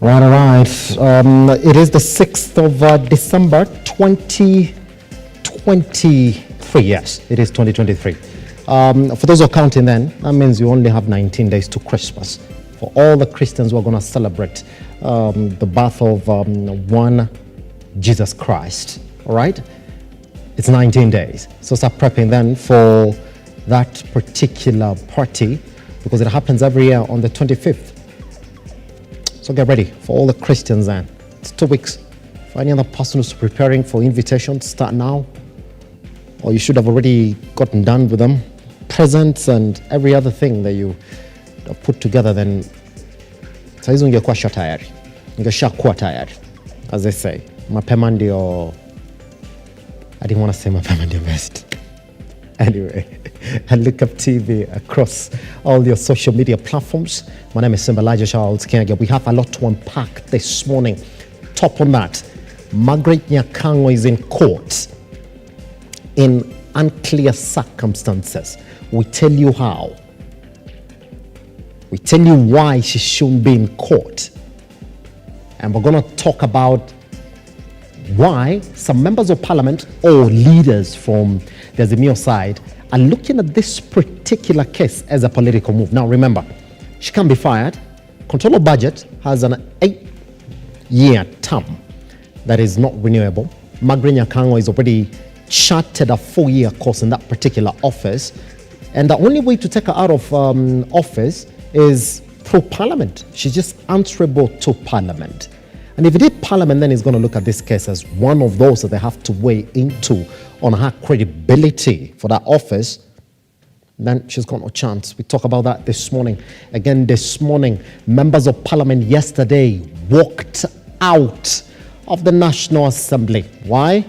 All right. It is the 6th of December, 2023. Yes, it is 2023. For those who are counting then, that means you only have 19 days to Christmas. For all the Christians who are going to celebrate the birth of one Jesus Christ. All right? It's 19 days. So start prepping then for that particular party because it happens every year on the 25th. So get ready for all the Christians then. It's 2 weeks. For any other person who's preparing for invitations, start now. Or you should have already gotten done with them. Presents and every other thing that you have put together, then saizi ungekuwa tayari. Ungeshakuwa tayari. As they say. Mapema ndio, I didn't want to say mapema ndio best. Anyway, and Lookuptv across all your social media platforms. My name is Simba statehousekenya. We have a lot to unpack this morning. Top on that, Margaret Nyakango is in court in unclear circumstances. We tell you how. We tell you why she shouldn't be in court. And we're going to talk about why some members of parliament or leaders from the azimio side are looking at this particular case as a political move. Now remember, she can't be fired. Controller budget has an 8-year term that is not renewable. Margaret Nyakango is already charted a 4-year course in that particular office. And the only way to take her out of office is through parliament. She's just answerable to parliament. And if it is parliament, then it's going to look at this case as one of those that they have to weigh into on her credibility for that office. Then she's got no chance. We talk about that this morning. Again, this morning, members of parliament yesterday walked out of the National Assembly. Why?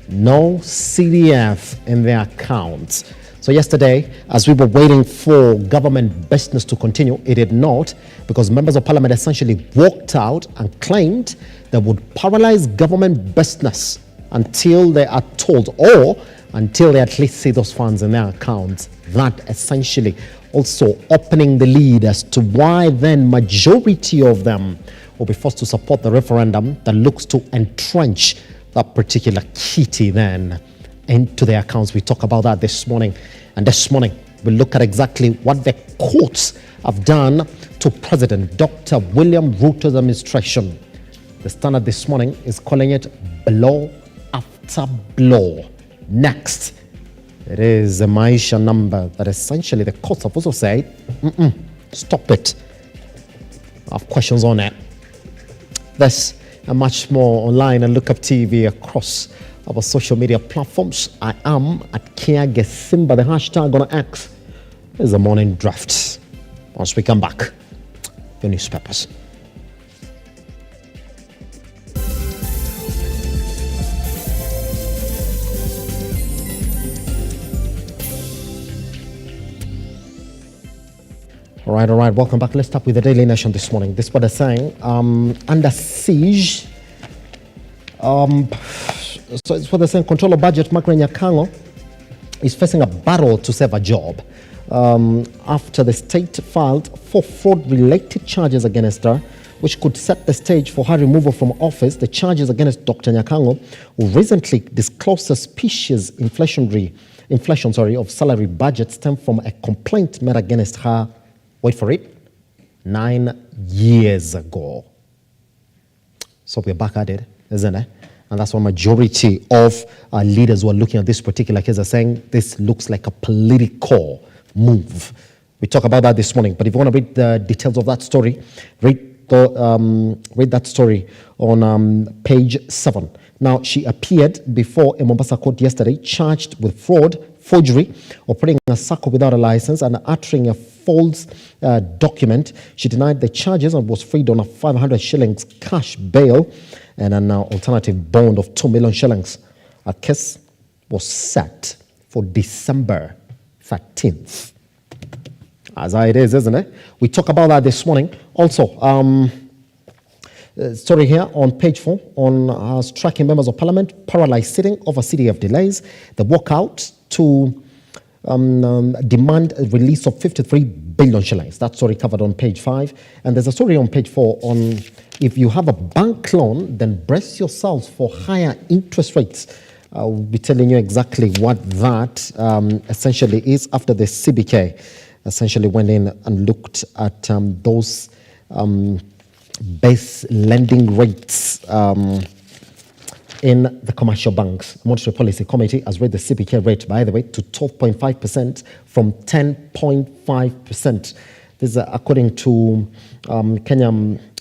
No CDF in their accounts. So yesterday, as we were waiting for government business to continue, it did not, because members of parliament essentially walked out and claimed they would paralyze government business until they are told, or until they at least see those funds in their accounts. That essentially also opening the lead as to why then majority of them will be forced to support the referendum that looks to entrench that particular kitty then into their accounts. We talk about that this morning. And this morning, we'll look at exactly what the courts have done to President Dr. William Ruto's administration. The Standard this morning is calling it blow after blow. Next, it is a Maisha number that essentially the courts have also said, stop it. I have questions on it. This and much more online and Lookuptv across our social media platforms. I am at Simba. The hashtag on X is the morning draft. Once we come back, the newspapers. All right. Welcome back. Let's start with the Daily Nation this morning. This is what they're saying. Under siege. So it's what they're saying. Controller budget Margaret Nyakango is facing a battle to save a job after the state filed 4 fraud-related charges against her, which could set the stage for her removal from office. The charges against Dr. Nyakango, who recently disclosed suspicious inflation of salary budget, stem from a complaint made against her, wait for it, 9 years ago. So we're back at it, isn't it? And that's why majority of leaders who are looking at this particular case are saying this looks like a political move. We talk about that this morning. But if you want to read the details of that story, read that story on page 7. Now, she appeared before a Mombasa court yesterday, charged with fraud, forgery, operating a circle without a license, and uttering a false document. She denied the charges and was freed on a 500 shillings cash bail and an alternative bond of 2 million shillings. A case was set for December 13th. As it is, isn't it? We talk about that this morning. Also, story here on page 4 on striking members of parliament, paralyzed sitting over CDF delays. The walkout to demand a release of 53 billion shillings. That story covered on page 5. And there's a story on page 4 on if you have a bank loan, then brace yourselves for higher interest rates. I'll be telling you exactly what that essentially is after the CBK essentially went in and looked at those base lending rates in the commercial banks. The Monetary Policy Committee has raised the CBK rate, by the way, to 12.5% from 10.5%. This is according to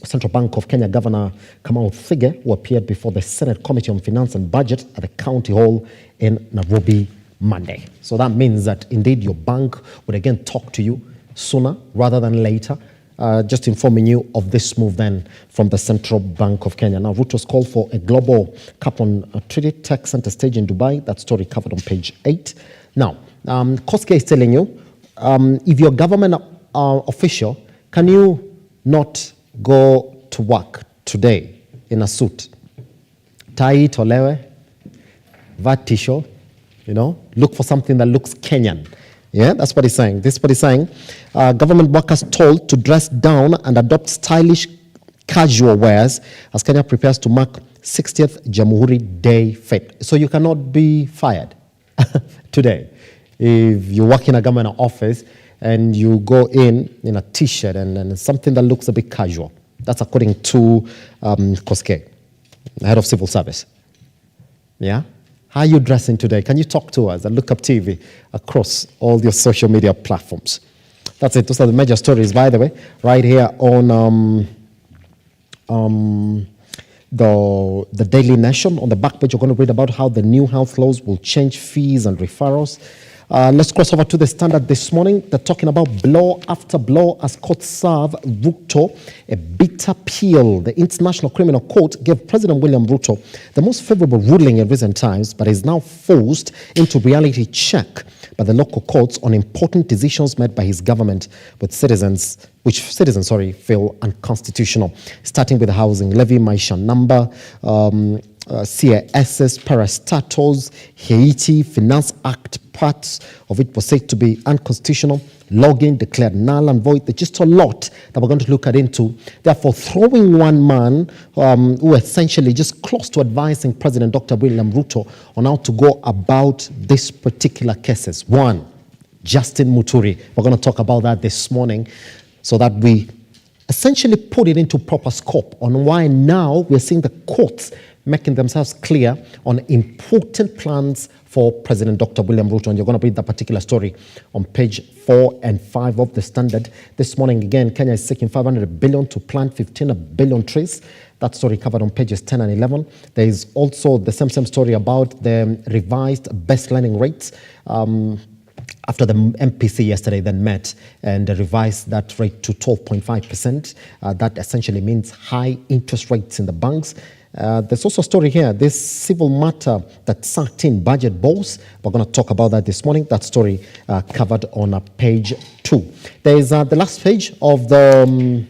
Central Bank of Kenya Governor Kamau Thige, who appeared before the Senate Committee on Finance and Budget at the County Hall in Nairobi Monday. So that means that indeed your bank would again talk to you sooner rather than later. Just informing you of this move then from the Central Bank of Kenya. Now, RUTO's call for a global cap on treaty tech center stage in Dubai. That story covered on page 8. Now, Koske is telling you, if you're a government official, can you not go to work today in a suit? Tai tolewe, vat tisho, look for something that looks Kenyan. Yeah, that's what he's saying. This is what he's saying. Government workers told to dress down and adopt stylish casual wears as Kenya prepares to mark 60th Jamhuri Day fete. So you cannot be fired today. If you work in a government office and you go in a t-shirt and something that looks a bit casual. That's according to Koske, head of civil service. Yeah? How are you dressing today? Can you talk to us at Lookuptv across all your social media platforms? That's it. Those are the major stories, by the way, right here on the Daily Nation. On the back page, you're going to read about how the new health laws will change fees and referrals. Let's cross over to the Standard this morning. They're talking about blow after blow as courts serve RUTO a bitter pill. The International Criminal Court gave President William Ruto the most favorable ruling in recent times, but is now forced into reality check by the local courts on important decisions made by his government which citizens feel unconstitutional. Starting with the housing levy, Maisha number, CAS's parastatals, Haiti Finance Act, parts of it was said to be unconstitutional, logging declared null and void. There's just a lot that we're going to look at into. Therefore, throwing one man who essentially just close to advising President Dr. William Ruto on how to go about this particular cases. One, Justin Muturi. We're going to talk about that this morning so that we essentially put it into proper scope on why now we're seeing the courts making themselves clear on important plans for President Dr. William Ruto. And you're going to read that particular story on page 4 and 5 of the Standard. This morning, again, Kenya is seeking 500 billion to plant 15 billion trees. That story covered on pages 10 and 11. There is also the same story about the revised best lending rates. After the MPC yesterday then met and revised that rate to 12.5%. That essentially means high interest rates in the banks. There's also a story here, this civil matter that sucked in budget balls. We're going to talk about that this morning. That story covered on page 2. There is the last page of the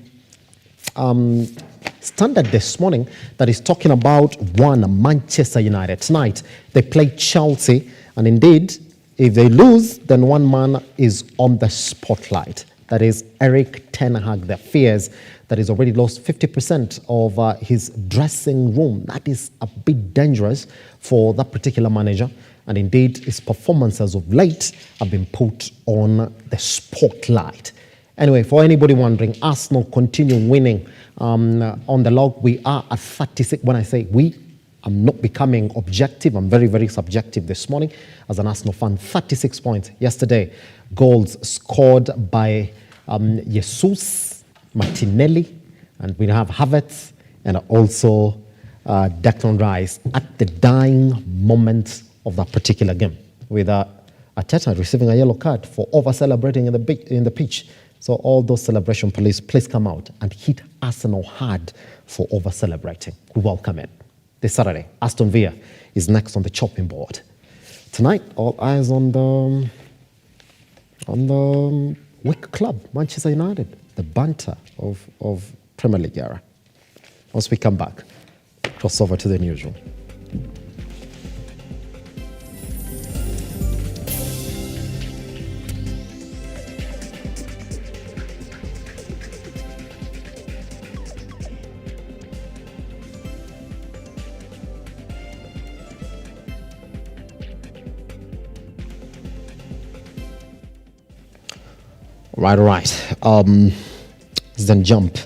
Standard this morning that is talking about Manchester United. Tonight, they play Chelsea, and indeed, if they lose, then one man is on the spotlight. That is Eric Ten Hag. Their fears that he's already lost 50% of his dressing room. That is a bit dangerous for that particular manager. And indeed, his performances of late have been put on the spotlight. Anyway, for anybody wondering, Arsenal continue winning on the log. We are at 36. When I say we, I'm not becoming objective. I'm very, very subjective this morning as an Arsenal fan. 36 points yesterday. Goals scored by Jesus, Martinelli, and we have Havertz, and also Declan Rice at the dying moment of that particular game, with Arteta receiving a yellow card for over-celebrating in the pitch. So all those celebration police, please come out and hit Arsenal hard for over-celebrating. We welcome it. This Saturday, Aston Villa is next on the chopping board. Tonight, all eyes on the weak club, Manchester United, the banter of Premier League era. Once we come back, cross over to the newsroom. All right. Let's then jump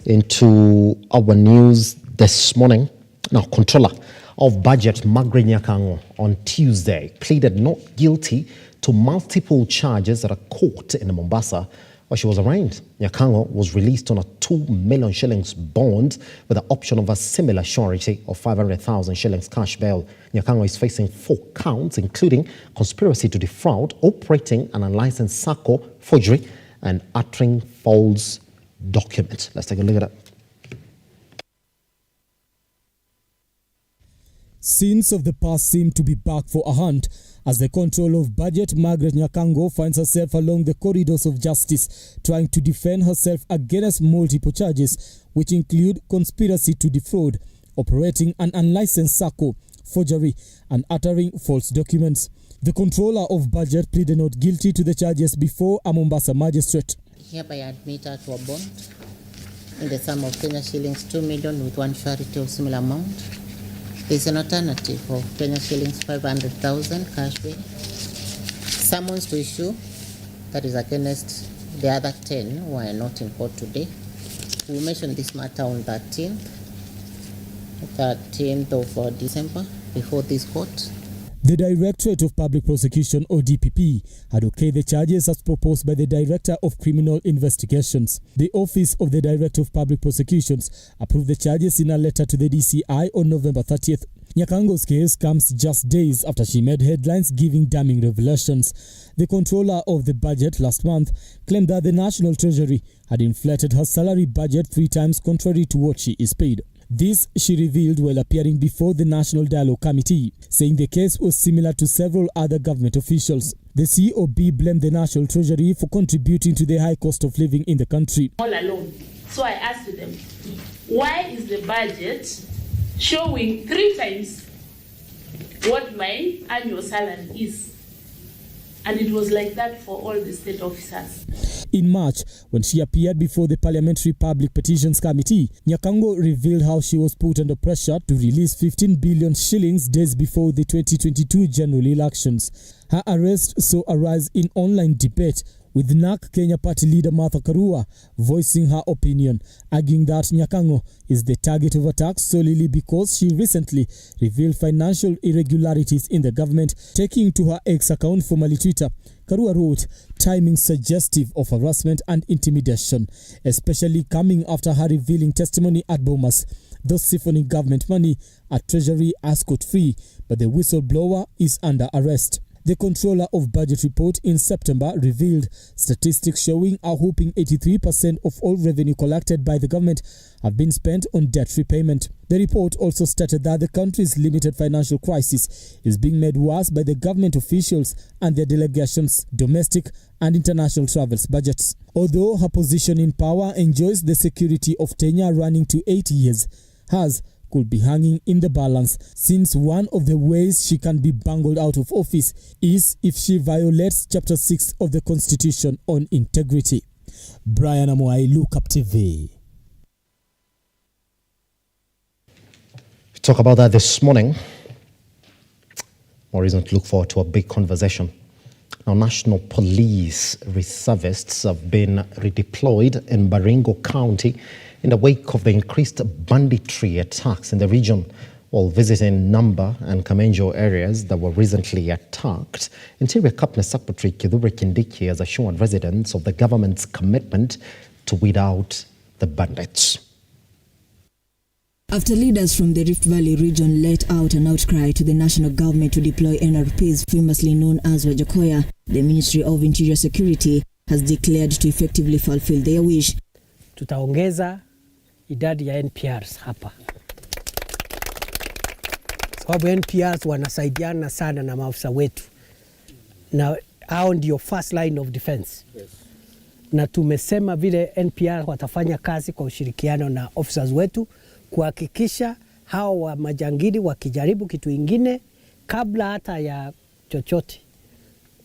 into our news this morning. Now, Controller of Budget Margaret Nyakango on Tuesday pleaded not guilty to multiple charges at a court in Mombasa where she was arraigned. Nyakango was released on a 2 million shillings bond with the option of a similar surety of 500,000 shillings cash bail. Nyakango is facing 4 counts, including conspiracy to defraud, operating an unlicensed SACCO, forgery, and uttering false documents. Let's take a look at that. Scenes of the past seem to be back for a hunt as the Controller of Budget, Margaret Nyakango, finds herself along the corridors of justice, trying to defend herself against multiple charges, which include conspiracy to defraud, operating an unlicensed SACCO, forgery, and uttering false documents. The Controller of Budget pleaded not guilty to the charges before a Mombasa magistrate. Hereby admit her to a bond in the sum of Kenya shillings 2 million with one surety of similar amount. There is an alternative of Kenya shillings 500,000 cash bail. Summons to issue, that is against the other 10 who are not in court today. We will mention this matter on 13th of December before this court. The Directorate of Public Prosecution, or DPP, had okayed the charges as proposed by the Director of Criminal Investigations. The Office of the Director of Public Prosecutions approved the charges in a letter to the DCI on November 30th. Nyakango's case comes just days after she made headlines giving damning revelations. The Controller of the Budget last month claimed that the National Treasury had inflated her salary budget 3 times contrary to what she is paid. This she revealed while appearing before the National Dialogue Committee, saying the case was similar to several other government officials. The COB blamed the National Treasury for contributing to the high cost of living in the country. All alone. So I asked them, why is the budget showing 3 times what my annual salary is? And it was like that for all the state officers. In March, when she appeared before the Parliamentary Public Petitions Committee, Nyakango revealed how she was put under pressure to release 15 billion shillings days before the 2022 general elections. Her arrest saw a rise in online debate, with NARC Kenya Party leader Martha Karua voicing her opinion, arguing that Nyakango is the target of attacks solely because she recently revealed financial irregularities in the government. Taking to her X account, formerly Twitter, Karua wrote, timing suggestive of harassment and intimidation, especially coming after her revealing testimony at Bomas, thus siphoning government money at Treasury as scot-free, but the whistleblower is under arrest. The Controller of Budget report in September revealed statistics showing a whopping 83% of all revenue collected by the government have been spent on debt repayment. The report also stated that the country's limited financial crisis is being made worse by the government officials and their delegations' domestic and international travels budgets. Although her position in power enjoys the security of tenure running to 8 years, hers could be hanging in the balance, since one of the ways she can be bungled out of office is if she violates Chapter 6 of the Constitution on integrity. Brian Amoai, Lookuptv. Talk about that this morning. More reason to look forward to a big conversation. Now, National Police reservists have been redeployed in Baringo County in the wake of the increased banditry attacks in the region, while visiting Namba and Kamenjo areas that were recently attacked. Interior Cabinet Secretary Kithure Kindiki has assured residents of the government's commitment to weed out the bandits. After leaders from the Rift Valley region let out an outcry to the national government to deploy NRPs, famously known as Wajakoya, the Ministry of Interior Security has declared to effectively fulfill their wish. Tutaongeza idadi ya NPRs hapa. Sababu NPRs wanasaidiana sana na maafisa wetu. Na hao ndio first line of defense. Yes. Na tumesema vile NPR watafanya kazi kwa ushirikiano na officers wetu kuhakikisha hao wa majangili wakijaribu kitu ingine kabla hata ya chochote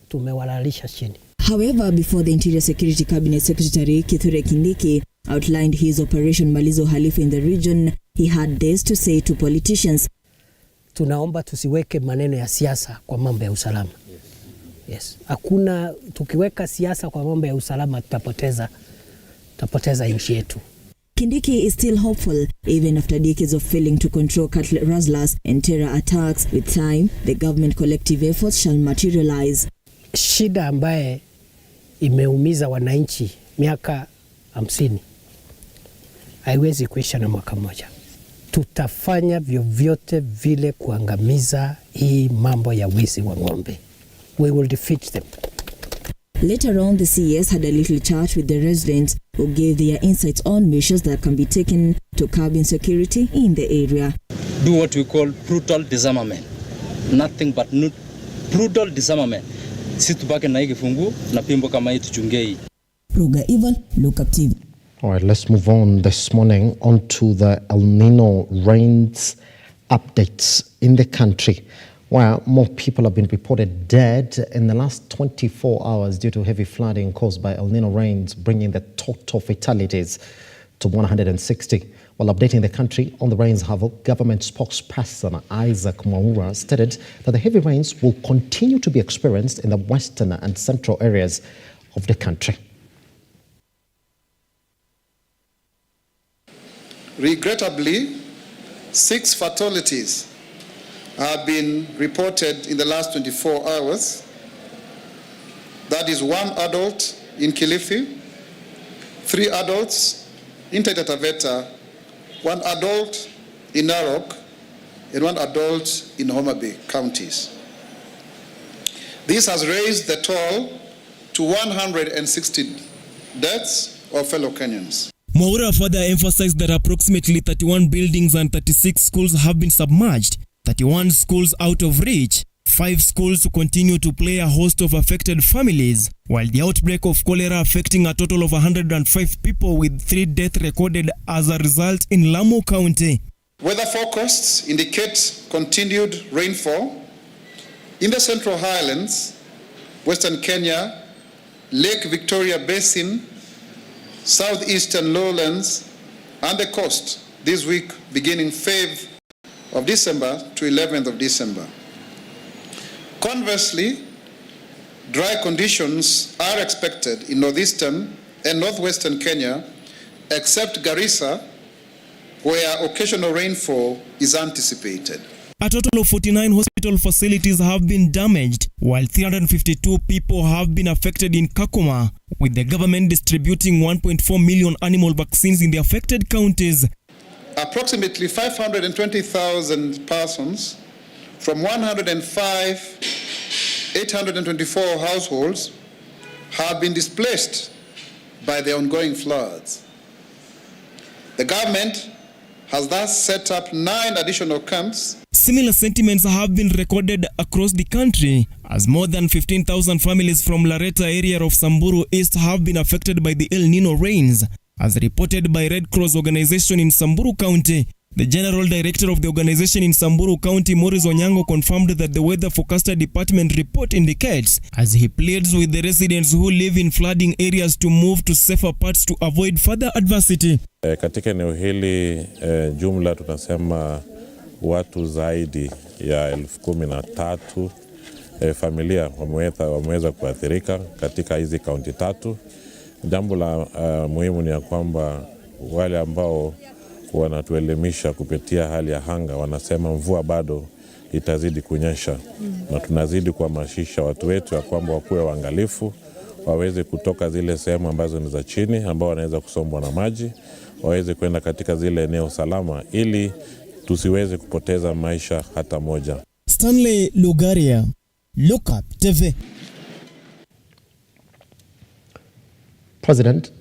tumewalalisha chini. However, before the Interior Security Cabinet Secretary Kithure Kindiki outlined his Operation Malizo Halifu in the region, he had this to say to politicians. Tunaomba tusiweke maneno ya siasa kwa mambo ya usalama. Yes. Hakuna, tukiweka siasa kwa mambo ya usalama tutapoteza nchi yetu. Kindiki is still hopeful, even after decades of failing to control cattle rustlers and terror attacks. With time, the government collective efforts shall materialize. Shida ambaye imeumiza wananchi miaka 50 haiwezi kuisha na mwaka mmoja. Tutafanya vyovyote vile kuangamiza hii mambo ya wizi wa ng'ombe. We will defeat them. Later on, the CS had a little chat with the residents who gave their insights on measures that can be taken to curb insecurity in the area. Do what we call brutal disarmament. Nothing but brutal disarmament. Sisi tubaki na hii kifungu na pimbo kama hii tuchungei. Ruga Ivan, Lookuptv. All right, let's move on this morning onto the El Nino rains updates in the country, where more people have been reported dead in the last 24 hours due to heavy flooding caused by El Nino rains, bringing the total fatalities to 160. While updating the country on the rains havoc, government spokesperson Isaac Mwaura stated that the heavy rains will continue to be experienced in the western and central areas of the country. Regrettably, 6 fatalities have been reported in the last 24 hours. That is 1 adult in Kilifi, 3 adults in Taita Taveta, 1 adult in Narok, and 1 adult in Homa Bay counties. This has raised the toll to 160 deaths of fellow Kenyans. Mwaura further emphasized that approximately 31 buildings and 36 schools have been submerged, 31 schools out of reach, 5 schools continue to play a host of affected families, while the outbreak of cholera affecting a total of 105 people with 3 deaths recorded as a result in Lamu County. Weather forecasts indicate continued rainfall in the Central Highlands, Western Kenya, Lake Victoria Basin, Southeastern Lowlands, and the coast this week beginning 5th of December to 11th of December. Conversely, dry conditions are expected in northeastern and northwestern Kenya, except Garissa, where occasional rainfall is anticipated. A total of 49 hospital facilities have been damaged, while 352 people have been affected in Kakuma, with the government distributing 1.4 million animal vaccines in the affected counties. Approximately 520,000 persons from 824 households have been displaced by the ongoing floods. The government has thus set up 9 additional camps. Similar sentiments have been recorded across the country, as more than 15,000 families from Lareta area of Samburu East have been affected by the El Nino rains, as reported by Red Cross organization in Samburu County. The General Director of the organization in Samburu County, Maurice Onyango, confirmed that the Weather Forecaster Department report indicates, as he pleads with the residents who live in flooding areas to move to safer parts to avoid further adversity. Katika eneo hili jumla tunasema watu zaidi ya 13,000 familia wameweza kuathirika katika hizi kaunti 3. Jambo la muhimu ni ya kwamba wale ambao wanatuelimisha kupitia hali ya anga wanasema mvua bado itazidi kunyesha, na tunazidi kuhamasisha watu wetu ya kwamba wakuwe waangalifu, waweze kutoka zile sehemu ambazo ni za chini ambao wanaweza kusombwa na maji, waweze kwenda katika zile eneo salama ili tusiweze kupoteza maisha hata moja. Stanley Lugaria, Lookuptv. President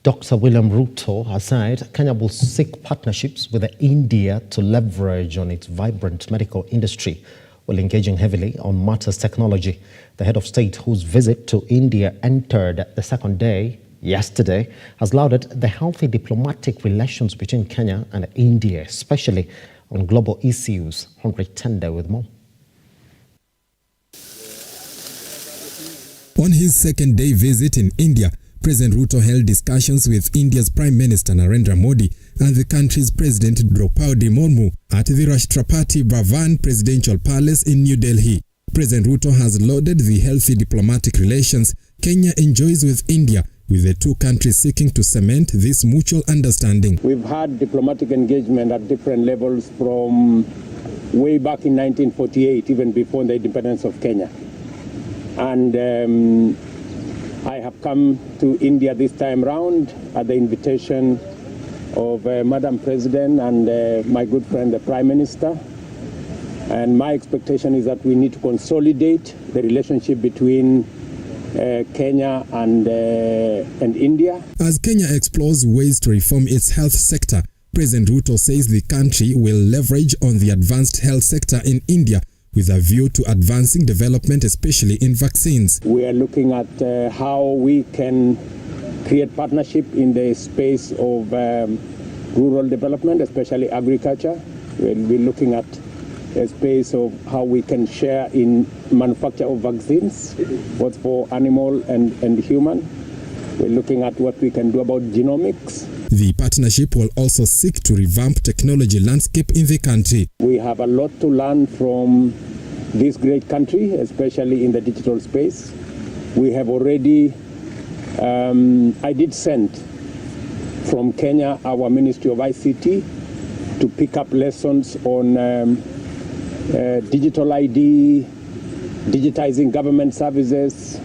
Dr. William RUTO has said Kenya will seek partnerships with India to leverage on its vibrant medical industry while engaging heavily on matters technology. The head of state, whose visit to India entered the second day yesterday, has lauded the healthy diplomatic relations between Kenya and India, especially on global issues. Henry Tende with more. On his second day visit in India, President RUTO held discussions with India's Prime Minister Narendra Modi and the country's President Draupadi Murmu at the Rashtrapati Bhavan Presidential Palace in New Delhi. President Ruto has lauded the healthy diplomatic relations Kenya enjoys with India, with the two countries seeking to cement this mutual understanding. We've had diplomatic engagement at different levels from way back in 1948, even before the independence of Kenya. And I have come to India this time round at the invitation of Madam President and my good friend, the Prime Minister. And my expectation is that we need to consolidate the relationship between Kenya and India. As Kenya explores ways to reform its health sector, President Ruto says the country will leverage on the advanced health sector in India with a view to advancing development, especially in vaccines. We are looking at how we can create partnership in the space of rural development, especially agriculture. We'll be looking at a space of how we can share in manufacture of vaccines, both for animal and human. We're looking at what we can do about genomics. The partnership will also seek to revamp technology landscape in the country. We have a lot to learn from this great country, especially in the digital space. We have already, I did send from Kenya our Ministry of ICT to pick up lessons on digital ID, digitizing government services,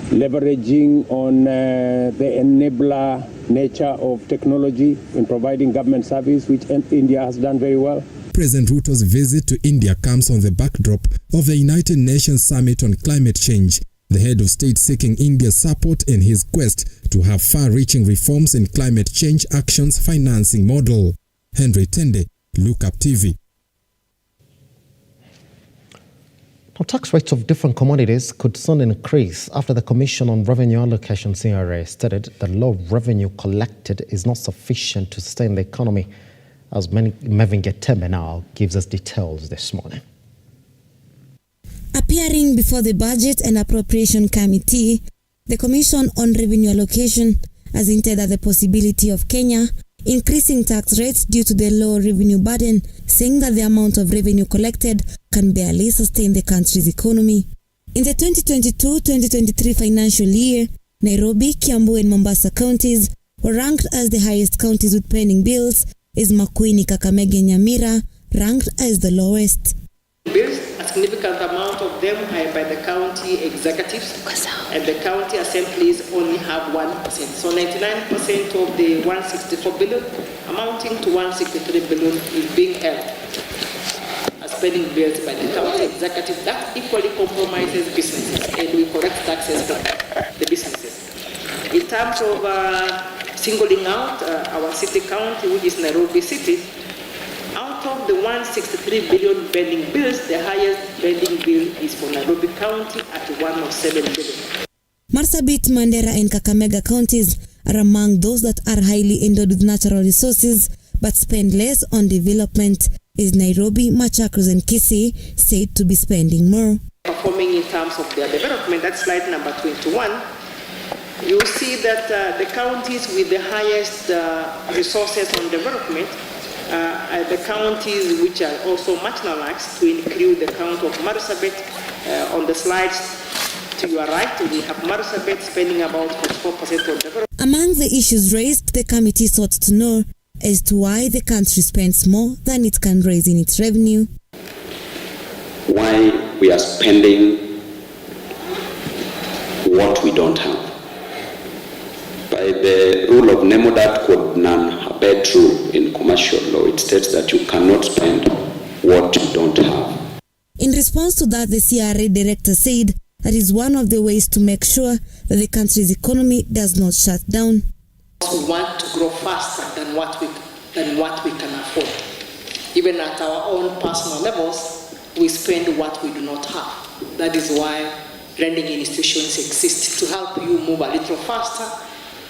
leveraging on the enabler nature of technology in providing government service, which India has done very well. President Ruto's visit to India comes on the backdrop of the United Nations Summit on Climate Change, the head of state seeking India's support in his quest to have far-reaching reforms in climate change actions financing model. Henry Tende, Lookuptv. Now, tax rates of different commodities could soon increase after the Commission on Revenue Allocation (CRA) stated that low revenue collected is not sufficient to sustain the economy. As Mevin Getembe now gives us details this morning. Appearing before the Budget and Appropriation Committee, the Commission on Revenue Allocation has hinted at the possibility of Kenya increasing tax rates due to the low revenue burden, saying that the amount of revenue collected can barely sustain the country's economy. In the 2022-2023 financial year, Nairobi, Kiambu and Mombasa counties were ranked as the highest counties with pending bills, as Makueni, Kakamega and Nyamira ranked as the lowest. Bills, a significant amount of them are by the county executives, and the county assemblies only have 1%. So 99% of the 164 billion, amounting to 163 billion, is being held as pending bills by the county executive. That equally compromises businesses, and we collect taxes from the businesses. In terms of singling out our city county, which is Nairobi City, out of the 163 billion pending bills, the highest pending bill is for Nairobi County at 107 billion. Marsabit, Mandera and Kakamega counties are among those that are highly endowed with natural resources but spend less on development, is Nairobi, Machakos and Kisii said to be spending more. Performing in terms of their development, that's slide number 21. You see that the counties with the highest resources on development are the counties which are also marginalized, to include the county of Marsabit. On the slides to your right, we have Marsabit spending about 44% on development. Among the issues raised, the committee sought to know as to why the country spends more than it can raise in its revenue. Why we are spending what we don't have. By the rule of nemo dat quod non habet rule in commercial law, it states that you cannot spend what you don't have. In response to that, the CRA director said that is one of the ways to make sure that the country's economy does not shut down. We want to grow faster than what we can afford. Even at our own personal levels, we spend what we do not have. That is why lending institutions exist, to help you move a little faster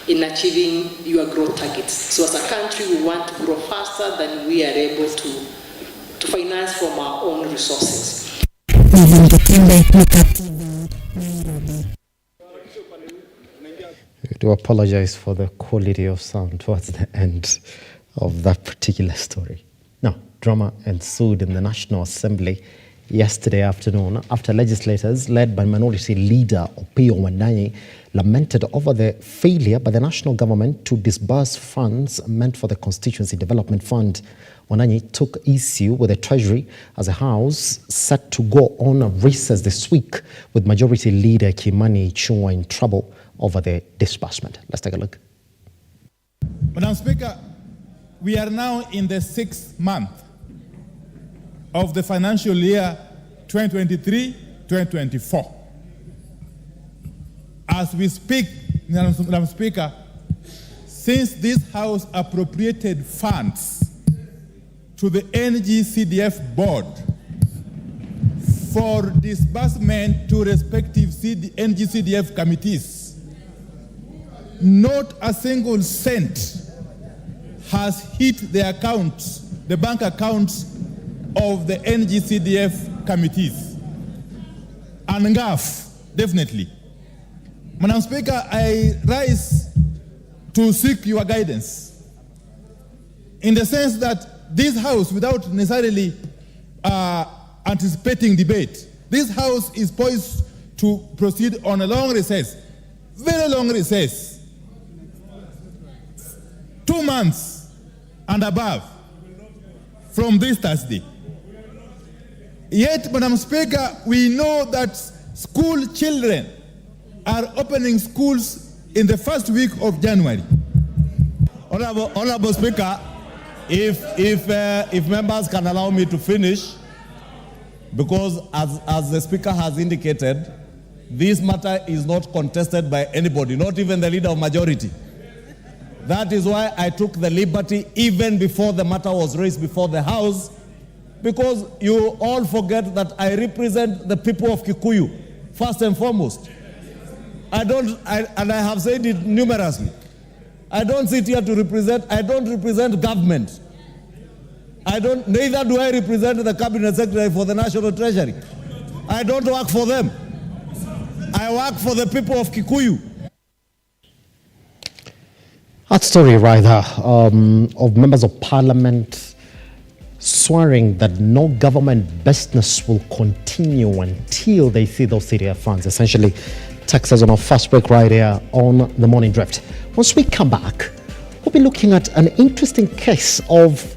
in achieving your growth targets. So as a country, we want to grow faster than we are able to finance from our own resources. We do apologize for the quality of sound towards the end of that particular story. Now, drama ensued in the National Assembly yesterday afternoon after legislators led by Minority Leader Opiyo Wandayi lamented over the failure by the national government to disburse funds meant for the Constituency Development Fund. Wandayi took issue with the Treasury as the House set to go on a recess this week, with Majority Leader Kimani Ichung'wah in trouble over the disbursement. Let's take a look. Madam Speaker, we are now in the 6th month of the financial year 2023-2024. As we speak, Madam Speaker, since this House appropriated funds to the NGCDF board for disbursement to respective NGCDF committees, not a single cent has hit the accounts, the bank accounts of the NGCDF committees. And NGAF, definitely. Madam Speaker, I rise to seek your guidance in the sense that this House, without necessarily anticipating debate, this House is poised to proceed on a long recess, very long recess, 2 months and above from this Thursday. Yet, Madam Speaker, we know that school children are opening schools in the first week of January. Honorable Speaker, if members can allow me to finish, because as the Speaker has indicated, this matter is not contested by anybody, not even the Leader of Majority. That is why I took the liberty even before the matter was raised before the House, because you all forget that I represent the people of Kikuyu, first and foremost. And I have said it numerously. I don't sit here to represent, I don't represent government. Neither do I represent the Cabinet Secretary for the National Treasury. I don't work for them. I work for the people of Kikuyu. That story right there of members of parliament swearing that no government business will continue until they see those CDF funds. Essentially, takes us on our first break right here on The Morning Drift. Once we come back, we'll be looking at an interesting case of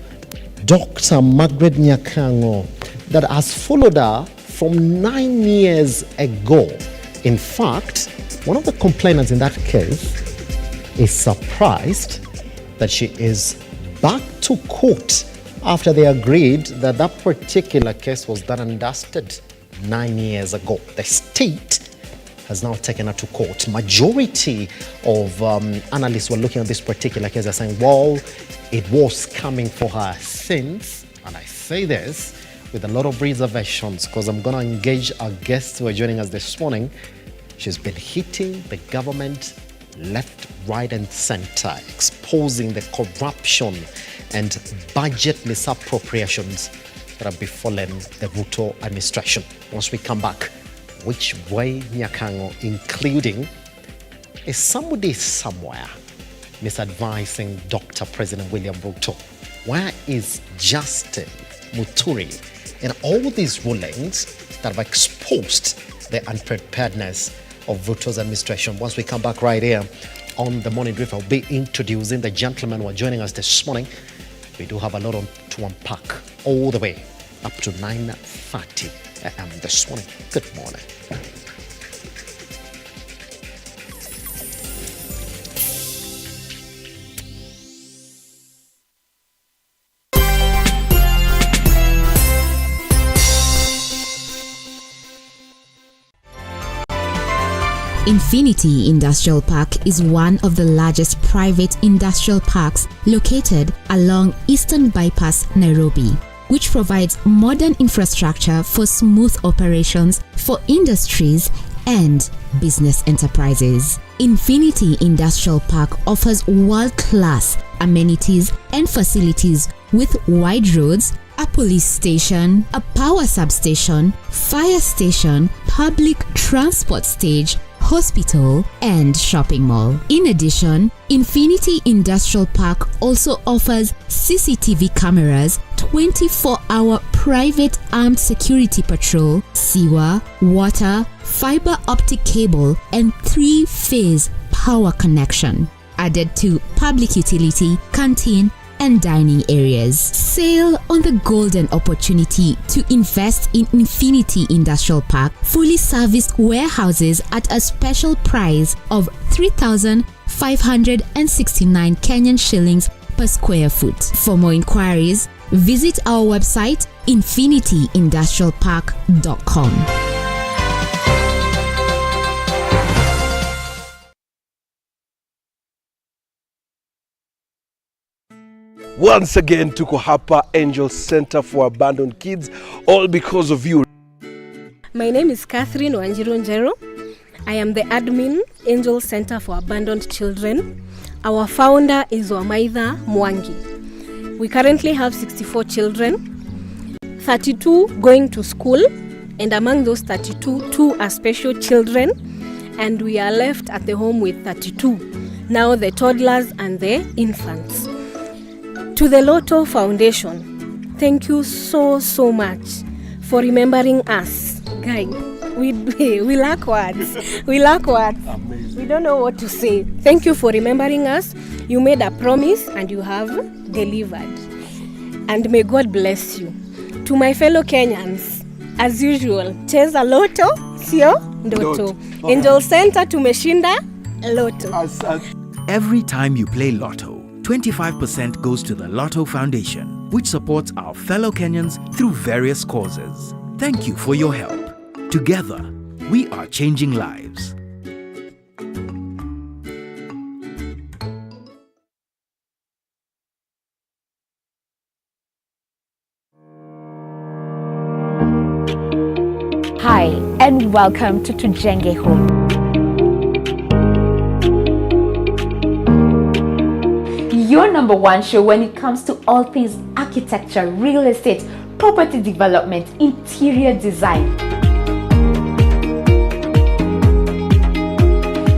Dr. Margaret Nyakango that has followed her from 9 years ago. In fact, one of the complainants in that case is surprised that she is back to court after they agreed that that particular case was done and dusted 9 years ago. The state has now taken her to court. Majority of analysts were looking at this particular case and saying, well, it was coming for her since, and I say this with a lot of reservations because I'm going to engage our guests who are joining us this morning. She's been hitting the government left, right, and center, exposing the corruption and budget misappropriations that have befallen the RUTO administration. Once we come back, which way Nyakango, including is somebody somewhere misadvising Dr. President William Ruto? Where is Justin Muturi in all these rulings that have exposed the unpreparedness of Ruto's administration? Once we come back right here on The Morning Drift, I'll be introducing the gentlemen who are joining us this morning. We do have a lot to unpack all the way up to 9:30 a.m. this morning. Good morning. Infinity Industrial Park is one of the largest private industrial parks located along Eastern Bypass, Nairobi, which provides modern infrastructure for smooth operations for industries and business enterprises. Infinity Industrial Park offers world-class amenities and facilities with wide roads, a police station, a power substation, fire station, public transport stage, hospital, and shopping mall. In addition, Infinity Industrial Park also offers CCTV cameras, 24-hour private armed security patrol, sewer, water, fiber optic cable, and 3-phase power connection, added to public utility, canteen, and dining areas. Sail on the golden opportunity to invest in Infinity Industrial Park fully serviced warehouses at a special price of 3,569 Kenyan shillings per square foot. For more inquiries, visit our website infinityindustrialpark.com. Once again, tuko hapa Angel Center for Abandoned Kids, all because of you. My name is Catherine Wanjiru. I am the admin, Angel Center for Abandoned Children. Our founder is Wamaitha Mwangi. We currently have 64 children, 32 going to school, and among those 32, 2 are special children, and we are left at the home with 32. Now the toddlers and the infants. To the RUTO Foundation, thank you so much for remembering us. Guys, we lack words. We lack words. We don't know what to say. Thank you for remembering us. You made a promise and you have delivered. And may God bless you. To my fellow Kenyans, as usual, cheza loto, sio ndoto. Angel Center tumeshinda loto. Every time you play Lotto, 25% goes to the RUTO Foundation, which supports our fellow Kenyans through various causes. Thank you for your help. Together, we are changing lives. Hi, and welcome to Tujenge Home. Your number one show when it comes to all things architecture, real estate, property development, interior design.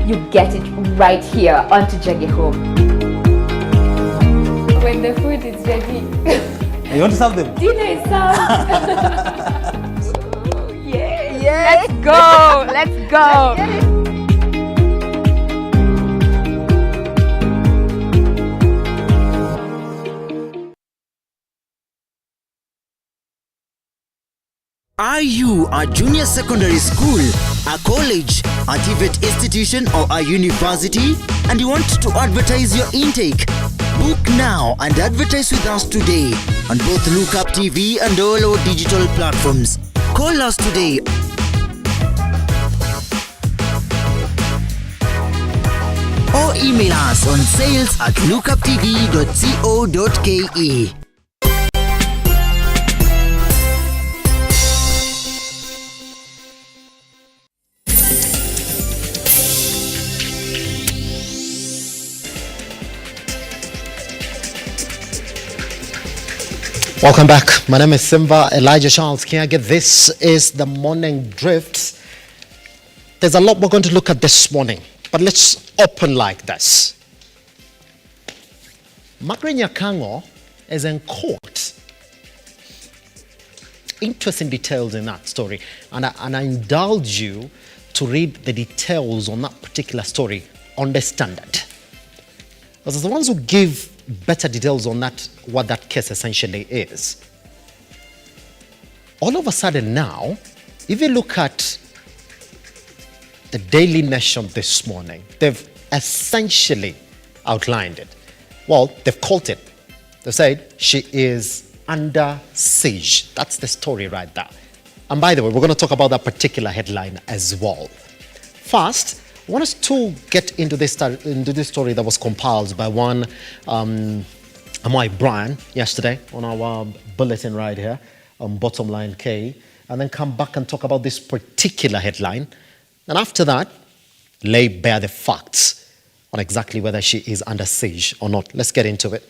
You get it right here on Tujenge Home. When the food is ready. You want to serve them? Dinner is served. Yeah. Let's go. Let's go. Are you a junior secondary school, a college, a TVET institution or a university and you want to advertise your intake? Book now and advertise with us today on both Lookuptv and all our digital platforms. Call us today or email us on sales@lookuptv.co.ke. Welcome back. My name is Simba. Elijah Charles Kiage. This is the Morning Drift. There's a lot we're going to look at this morning, but let's open like this. Margaret Nyakango is in court. Interesting details in that story, and I indulge you to read the details on that particular story on the Standard. Because the ones who give better details on that, what that case essentially is. All of a sudden now, if you look at the Daily Nation this morning, they've essentially outlined it. Well, they've called it. They said she is under siege. That's the story right there. And by the way, we're going to talk about that particular headline as well. First, I want us to get into this story that was compiled by one Amai Brian yesterday on our bulletin right here on Bottom Line K, and then come back and talk about this particular headline. And after that, lay bare the facts on exactly whether she is under siege or not. Let's get into it.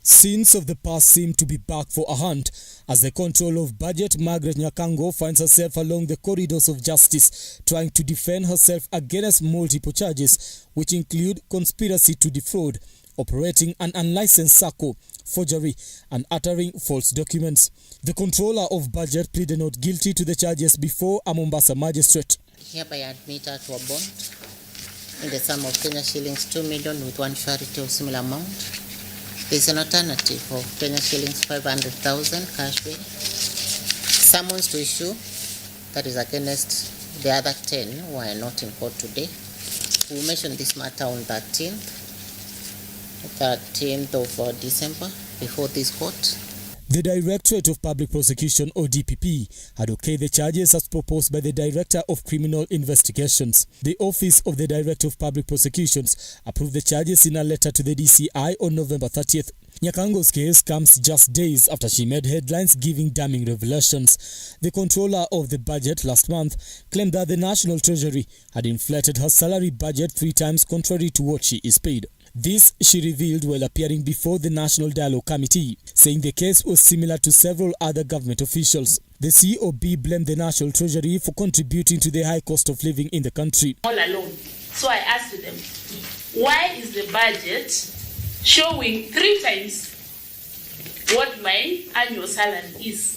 Scenes of the past seem to be back for a hunt as the control of budget Margaret Nyakango finds herself along the corridors of justice, trying to defend herself against multiple charges, which include conspiracy to defraud, operating an unlicensed SACCO, forgery, and uttering false documents. The controller of budget pleaded not guilty to the charges before a Mombasa magistrate. Hereby admit her to a bond in the sum of Kenya shillings 2 million with one surety of similar amount. There is an alternative of Kenya shillings 500,000 cash bail. Summons to issue, that is against the other 10 who are not in court today. We will mention this matter on 13th of December before this court. The Directorate of Public Prosecution, or DPP, had okayed the charges as proposed by the Director of Criminal Investigations. The Office of the Director of Public Prosecutions approved the charges in a letter to the DCI on November 30th. Nyakango's case comes just days after she made headlines giving damning revelations. The controller of the budget last month claimed that the National Treasury had inflated her salary budget 3 times contrary to what she is paid. This she revealed while appearing before the National Dialogue Committee, saying the case was similar to several other government officials. The COB blamed the National Treasury for contributing to the high cost of living in the country. All alone. So I asked them, why is the budget showing 3 times what my annual salary is?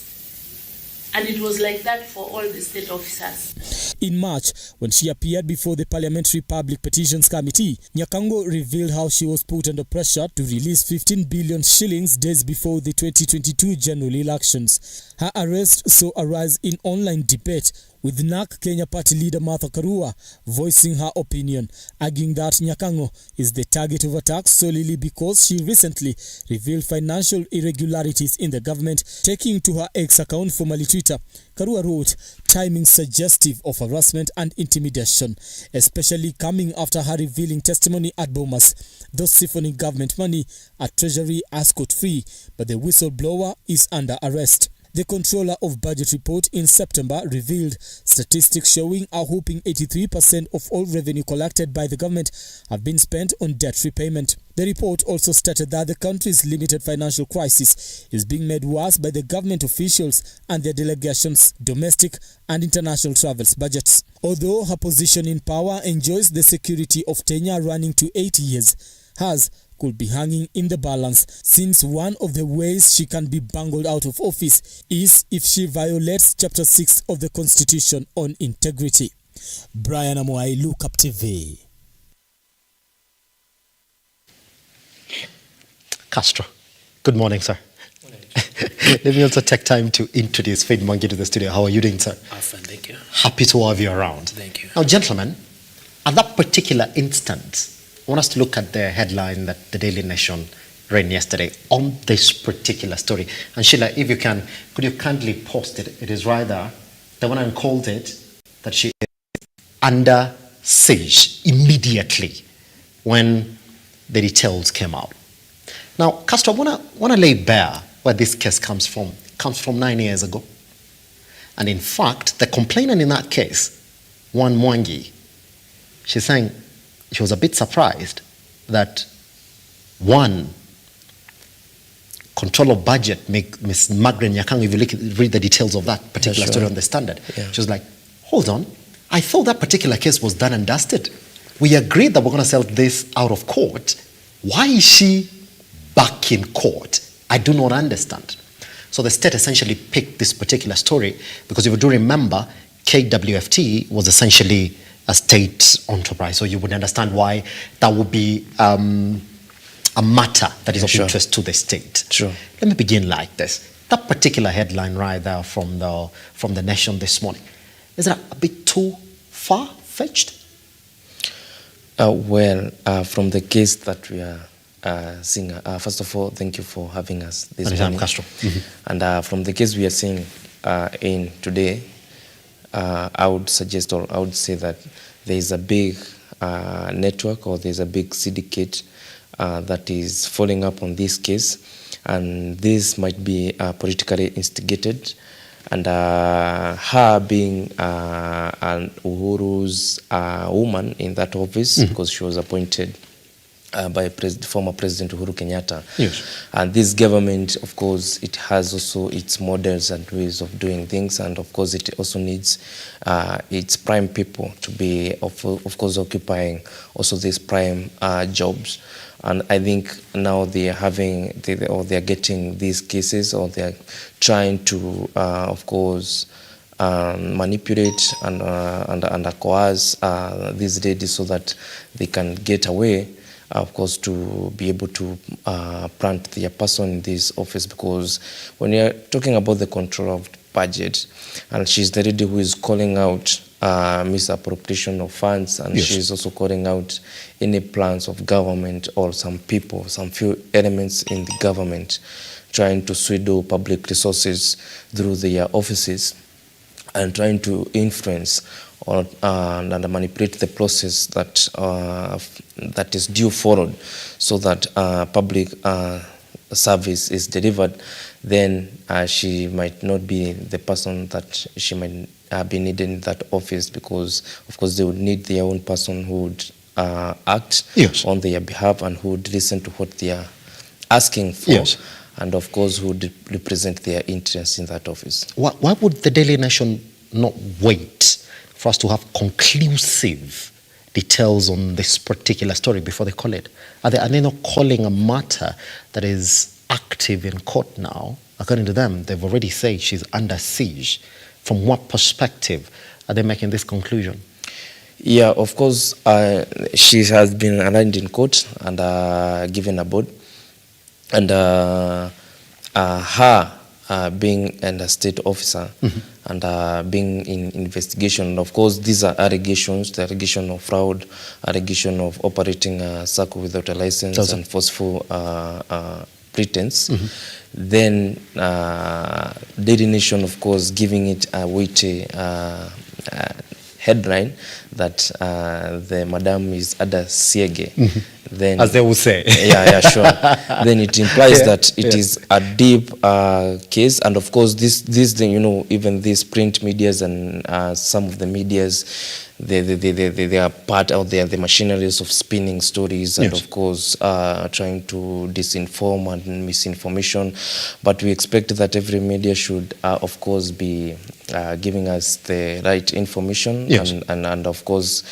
And it was like that for all the state officers. In March, when she appeared before the Parliamentary Public Petitions Committee, Nyakango revealed how she was put under pressure to release 15 billion shillings days before the 2022 general elections. Her arrest saw a rise in online debate, with NARC Kenya Party leader Martha Karua voicing her opinion, arguing that Nyakango is the target of attacks solely because she recently revealed financial irregularities in the government. Taking to her X account, formerly Twitter, Karua wrote, timing suggestive of harassment and intimidation, especially coming after her revealing testimony at Bomas, thus siphoning government money at Treasury are scot-free, but the whistleblower is under arrest. The Controller of Budget report in September revealed statistics showing a whopping 83% of all revenue collected by the government have been spent on debt repayment. The report also stated that the country's limited financial crisis is being made worse by the government officials and their delegations' domestic and international travels budgets. Although her position in power enjoys the security of tenure running to 8 years, hers could be hanging in the balance, since one of the ways she can be bungled out of office is if she violates Chapter 6 of the Constitution on integrity. Brian Amoai, Lookuptv. Castro, good morning, sir. Let me also take time to introduce Faith Mwangi to the studio. How are you doing, sir? Fine, thank you. Happy to have you around. Thank you. Now, gentlemen, at that particular instant, I want us to look at the headline that the Daily Nation ran yesterday on this particular story. And Sheila, if you can, could you kindly post it? It is rather, the one called it that she is under siege immediately when the details came out. Now, Castro, I want to lay bare where this case comes from. It comes from 9 years ago. And in fact, the complainant in that case, One Mwangi, she's saying she was a bit surprised that one control of budget, Miss Margaret Nyakango, if you read the details of that particular story on the Standard, she was like, hold on, I thought that particular case was done and dusted. We agreed that we're going to sell this out of court. Why is she back in court? I do not understand. So the state essentially picked this particular story because if you do remember, KWFT was essentially a state enterprise, so you would understand why that would be a matter that is of interest to the state. Sure. Let me begin like this. That particular headline right there from the Nation this morning, is that a bit too far-fetched? From the case that we are seeing, first of all, thank you for having us this morning. Castro. And from the case we are seeing in today, I would suggest, or I would say that there is a big network, or there's a big syndicate that is following up on this case, and this might be politically instigated. And her being an Uhuru's woman in that office, because she was appointed by former President Uhuru Kenyatta. Yes. And this government, of course, it has also its models and ways of doing things, and of course it also needs its prime people to be, of course, occupying also these prime jobs. And I think now they are getting these cases, or they are trying to, of course, manipulate and coerce these ladies so that they can get away, of course, to be able to plant their person in this office. Because when you're talking about the control of budget, and she's the lady who is calling out misappropriation of funds, and she's also calling out any plans of government or some people, some few elements in the government trying to swindle public resources through their offices and trying to influence or and manipulate the process that is due forward, so that public service is delivered. Then she might not be the person that she might be needed in that office, because of course they would need their own person who would act on their behalf and who would listen to what they are asking for, and of course who would represent their interests in that office. Why would the Daily Nation not wait for us to have conclusive details on this particular story before they call it? Are they not calling a matter that is active in court now? According to them, they've already said she's under siege. From what perspective are they making this conclusion? Yeah, of course, she has been arraigned in court and given a bond. And her being a state officer and being in investigation. Of course, these are allegations, the allegation of fraud, allegation of operating a circle without a license and forceful pretense. Then Daily Nation, of course, giving it a weighty headline that the madam is Ada Siege. Then, as they would say. Yeah, sure. Then it implies that it is a deep case, and of course this thing, even these print medias and some of the medias, they are part out there, the machineries of spinning stories, and of course trying to disinform and misinformation. But we expect that every media should of course be giving us the right information and of course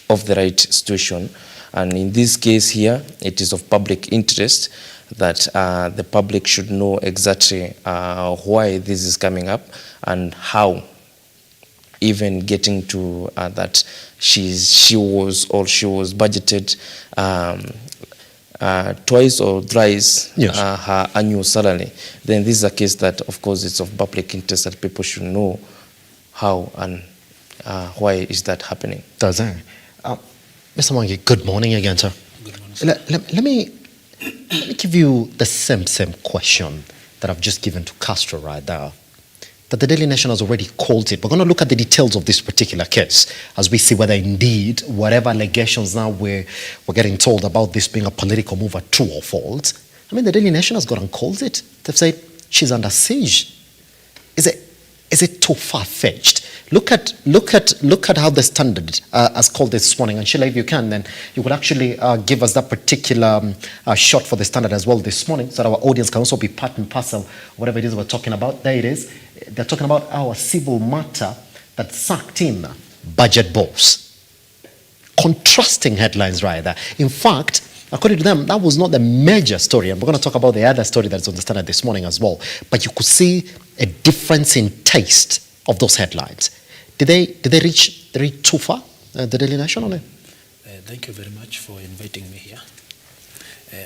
of the right situation. And in this case here, it is of public interest that the public should know exactly why this is coming up and how, even getting to that she was budgeted twice or thrice her annual salary. Then this is a case that, of course, it's of public interest that people should know how and why is that happening. Does it? Mr. Mwangi, good morning again, sir. Good morning, sir. Let me give you the same question that I've just given to Castro right there. That the Daily Nation has already called it. We're going to look at the details of this particular case as we see whether indeed whatever allegations now we're getting told about this being a political move are true or false. I mean, the Daily Nation has gone and called it. They've said she's under siege. Is it too far-fetched? Look at how the Standard has called this morning. And Sheila, if you can, then you could actually give us that particular shot for the Standard as well this morning, so that our audience can also be part and parcel of whatever it is we're talking about. There it is. They're talking about our civil matter that sucked in budget boss. Contrasting headlines right there. In fact, according to them, that was not the major story. And we're going to talk about the other story that's on the Standard this morning as well. But you could see a difference in taste of those headlines. Did they reach too far, the Daily Nation, on it? Thank you very much for inviting me here.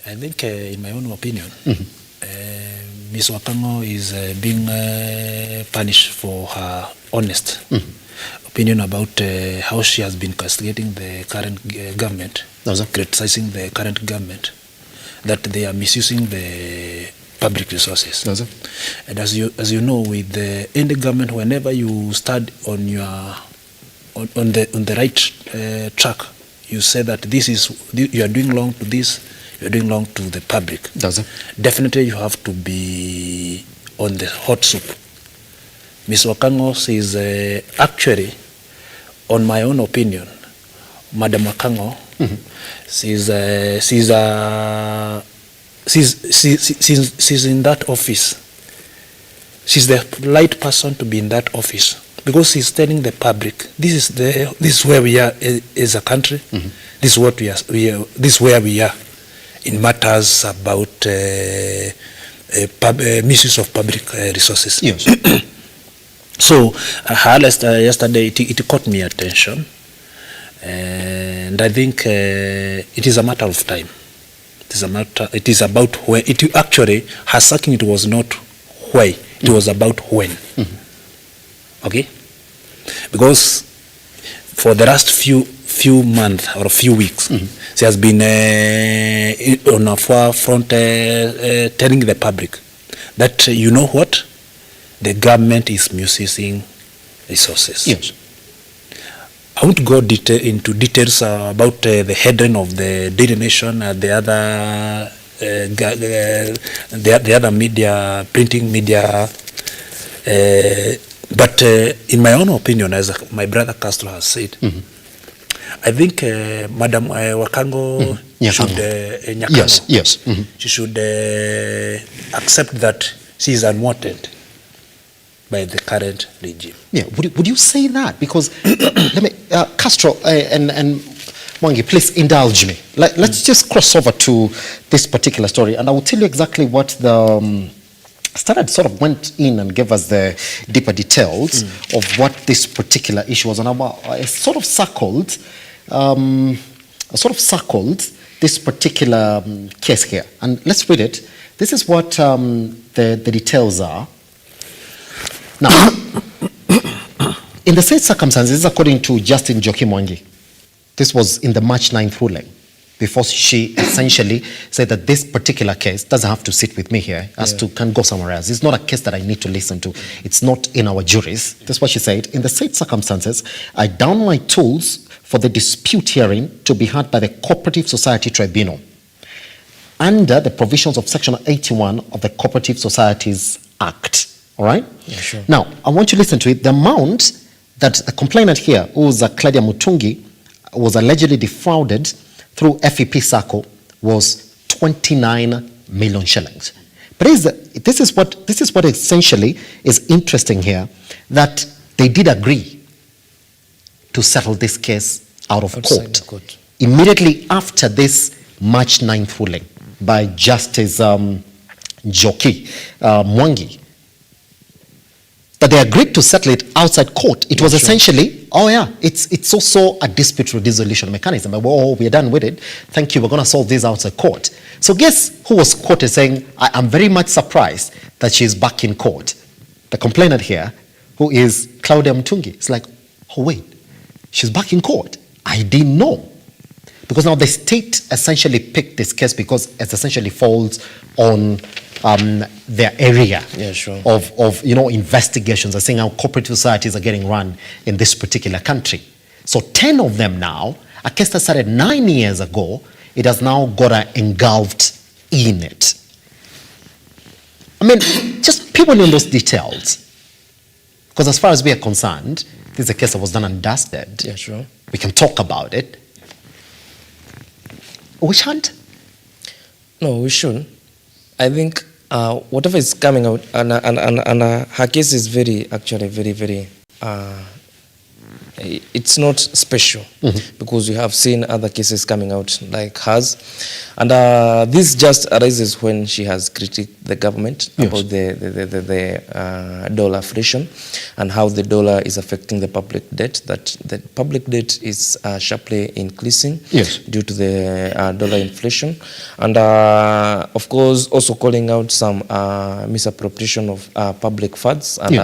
I think, in my own opinion, Ms. Wakango is being punished for her honest opinion about how she has been castigating the current government, criticizing the current government, that they are misusing the public resources. And as you know, with any government, whenever you start on the right track, you say that you are doing wrong to this, you are doing wrong to the public. Definitely, you have to be on the hot soup. Ms. Wakango says, actually, on my own opinion, Madam Wakango She's in that office. She's the right person to be in that office because she's telling the public this is where we are as a country. This is what we are. This is where we are in matters about misuse of public resources. Yes. So her yesterday it caught me attention, and I think it is a matter of time. It is about when. It actually her sacking. It was not why. It was about when. Okay, because for the last few months or a few weeks, she has been on a forefront telling the public that you know what, the government is misusing resources. Yes. I won't go into details about the headline of the Daily Nation and the other media, printing media. But in my own opinion, as my brother Castro has said, I think Madam Wakango should Nyakango, yes. She should accept that she is unwanted by the current regime. Yeah, would you say that? Because let me, Castro and Mwangi, please indulge me. Let's just cross over to this particular story, and I will tell you exactly what the Standard sort of went in and gave us the deeper details of what this particular issue was, and I sort of circled this particular case here, and let's read it. This is what the details are. Now, in the said circumstances, according to Justin Joki Mwangi, this was in the March 9th ruling, before she essentially said that this particular case doesn't have to sit with me here, can go somewhere else. It's not a case that I need to listen to. It's not in our juries. That's what she said. In the said circumstances, I down my tools for the dispute hearing to be heard by the Cooperative Society Tribunal under the provisions of Section 81 of the Cooperative Societies Act. All right? Yeah, sure. Now, I want you to listen to it. The amount that the complainant here, who was Claudia Mutungi, was allegedly defrauded through FEP Sacco was 29 million shillings. But this is what essentially is interesting here, that they did agree to settle this case out of court immediately after this March 9th ruling by Justice Joki Mwangi. That they agreed to settle it outside court. It was essentially, it's also a dispute resolution mechanism. We're done with it. Thank you, we're going to solve this outside court. So guess who was quoted saying, I'm very much surprised that she's back in court. The complainant here, who is Claudia Mutungi. It's like, oh wait, she's back in court. I didn't know. Because now the state essentially picked this case because it essentially falls on their area of investigations. I think how cooperative societies are getting run in this particular country. So 10 of them now, a case that started 9 years ago, it has now got engulfed in it. I mean, just people in those details. Because as far as we are concerned, this is a case that was done and dusted. Yeah, sure. We can talk about it. We shan't? No, we shouldn't. I think whatever is coming out, and her case is very, it's not special because we have seen other cases coming out like hers. And this just arises when she has critiqued the government about the dollar inflation and how the dollar is affecting the public debt, that the public debt is sharply increasing due to the dollar inflation. And of course, also calling out some misappropriation of public funds and,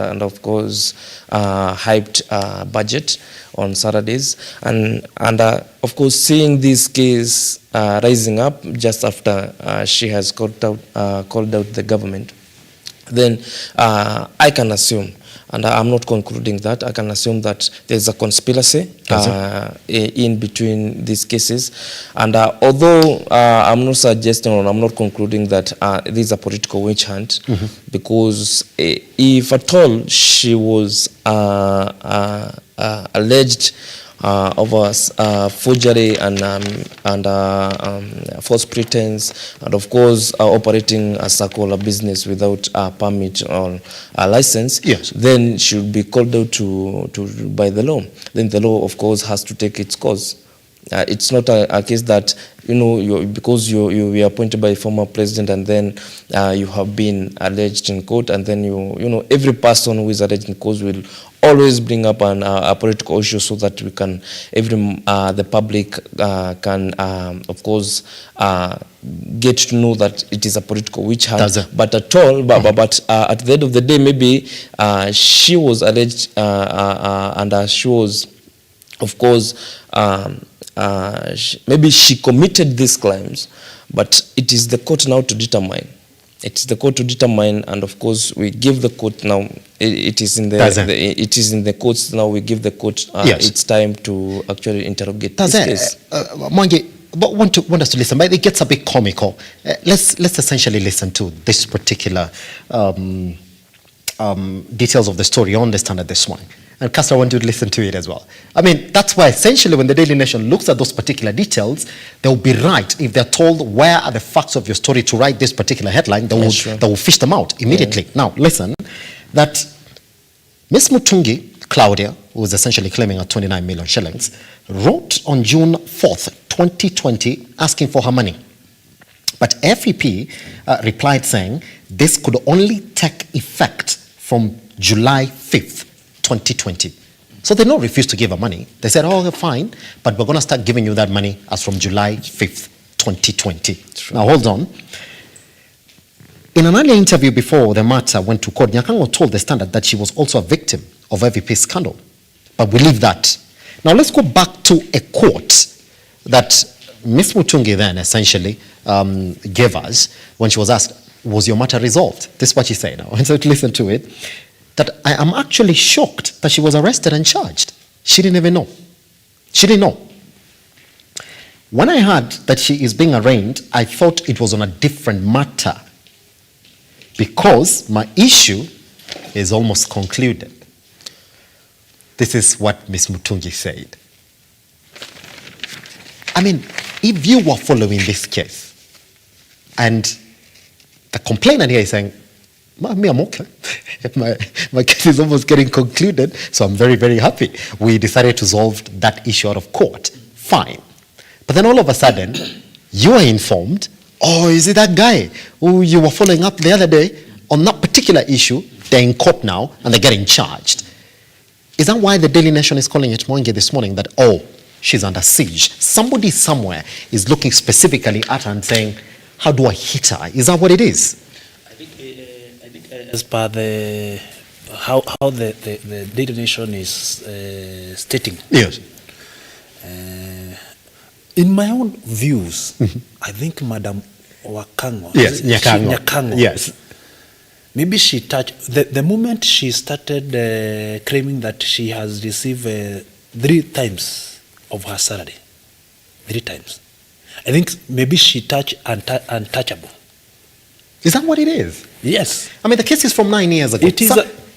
and of course, hyped budget on Saturdays, and of course seeing this case rising up just after she has called out the government, then I can assume, and I'm not concluding that, I can assume that there's a conspiracy in between these cases. And although I'm not suggesting or I'm not concluding that this is a political witch hunt, because if at all she was alleged forgery and false pretense, and of course operating a circle, a business without a permit or a license, yes, then should be called out by the law. Then the law, of course, has to take its course. It's not a case that, because you were appointed by a former president and then you have been alleged in court, and then every person who is alleged in court will always bring up a political issue, so that we can, the public can, of course, get to know that it is a political witch hunt. But at all, but at the end of the day, maybe she was alleged and she was, of course, maybe she committed these crimes, but it is the court now to determine. It's the court to determine, and of course we give the court now. It is in the courts now. We give the court its time to actually interrogate this case. Mwangi, but want us to listen, but it gets a bit comical. Let's essentially listen to this particular details of the story. You understand this one. And Castro, I want you to listen to it as well. I mean, that's why essentially when the Daily Nation looks at those particular details, they'll be right. If they're told where are the facts of your story to write this particular headline, they will fish them out immediately. Yeah. Now, listen, that Ms. Mutungi, Claudia, who is essentially claiming 29 million shillings, wrote on June 4th, 2020, asking for her money. But FEP replied saying this could only take effect from July 5th, 2020. So they don't refuse to give her money. They said, oh, fine, but we're going to start giving you that money as from July 5th, 2020. True. Now, hold on. In an earlier interview before the matter went to court, Nyakango told the Standard that she was also a victim of FVP scandal. But we leave that. Now, let's go back to a quote that Ms. Mutungi then essentially gave us when she was asked, was your matter resolved? This is what she said now. And so to listen to it, that I am actually shocked that she was arrested and charged. She didn't even know. She didn't know. When I heard that she is being arraigned, I thought it was on a different matter because my issue is almost concluded. This is what Ms. Mutungi said. I mean, if you were following this case and the complainant here is saying, me, I'm okay. my case is almost getting concluded, so I'm very, very happy. We decided to solve that issue out of court. Fine. But then all of a sudden, you are informed, oh, is it that guy who you were following up the other day on that particular issue? They're in court now, and they're getting charged. Is that why the Daily Nation is calling it Mwangi this morning, that, oh, she's under siege? Somebody somewhere is looking specifically at her and saying, how do I hit her? Is that what it is? As per how the Daily Nation is stating, yes. In my own views, I think Madam Wakango, yes, Nyakango, yes, maybe she touched the moment she started claiming that she has received 3 times of her salary, 3 times. I think maybe she touched untouchable. Is that what it is? Yes. I mean, the case is from 9 years ago. It is.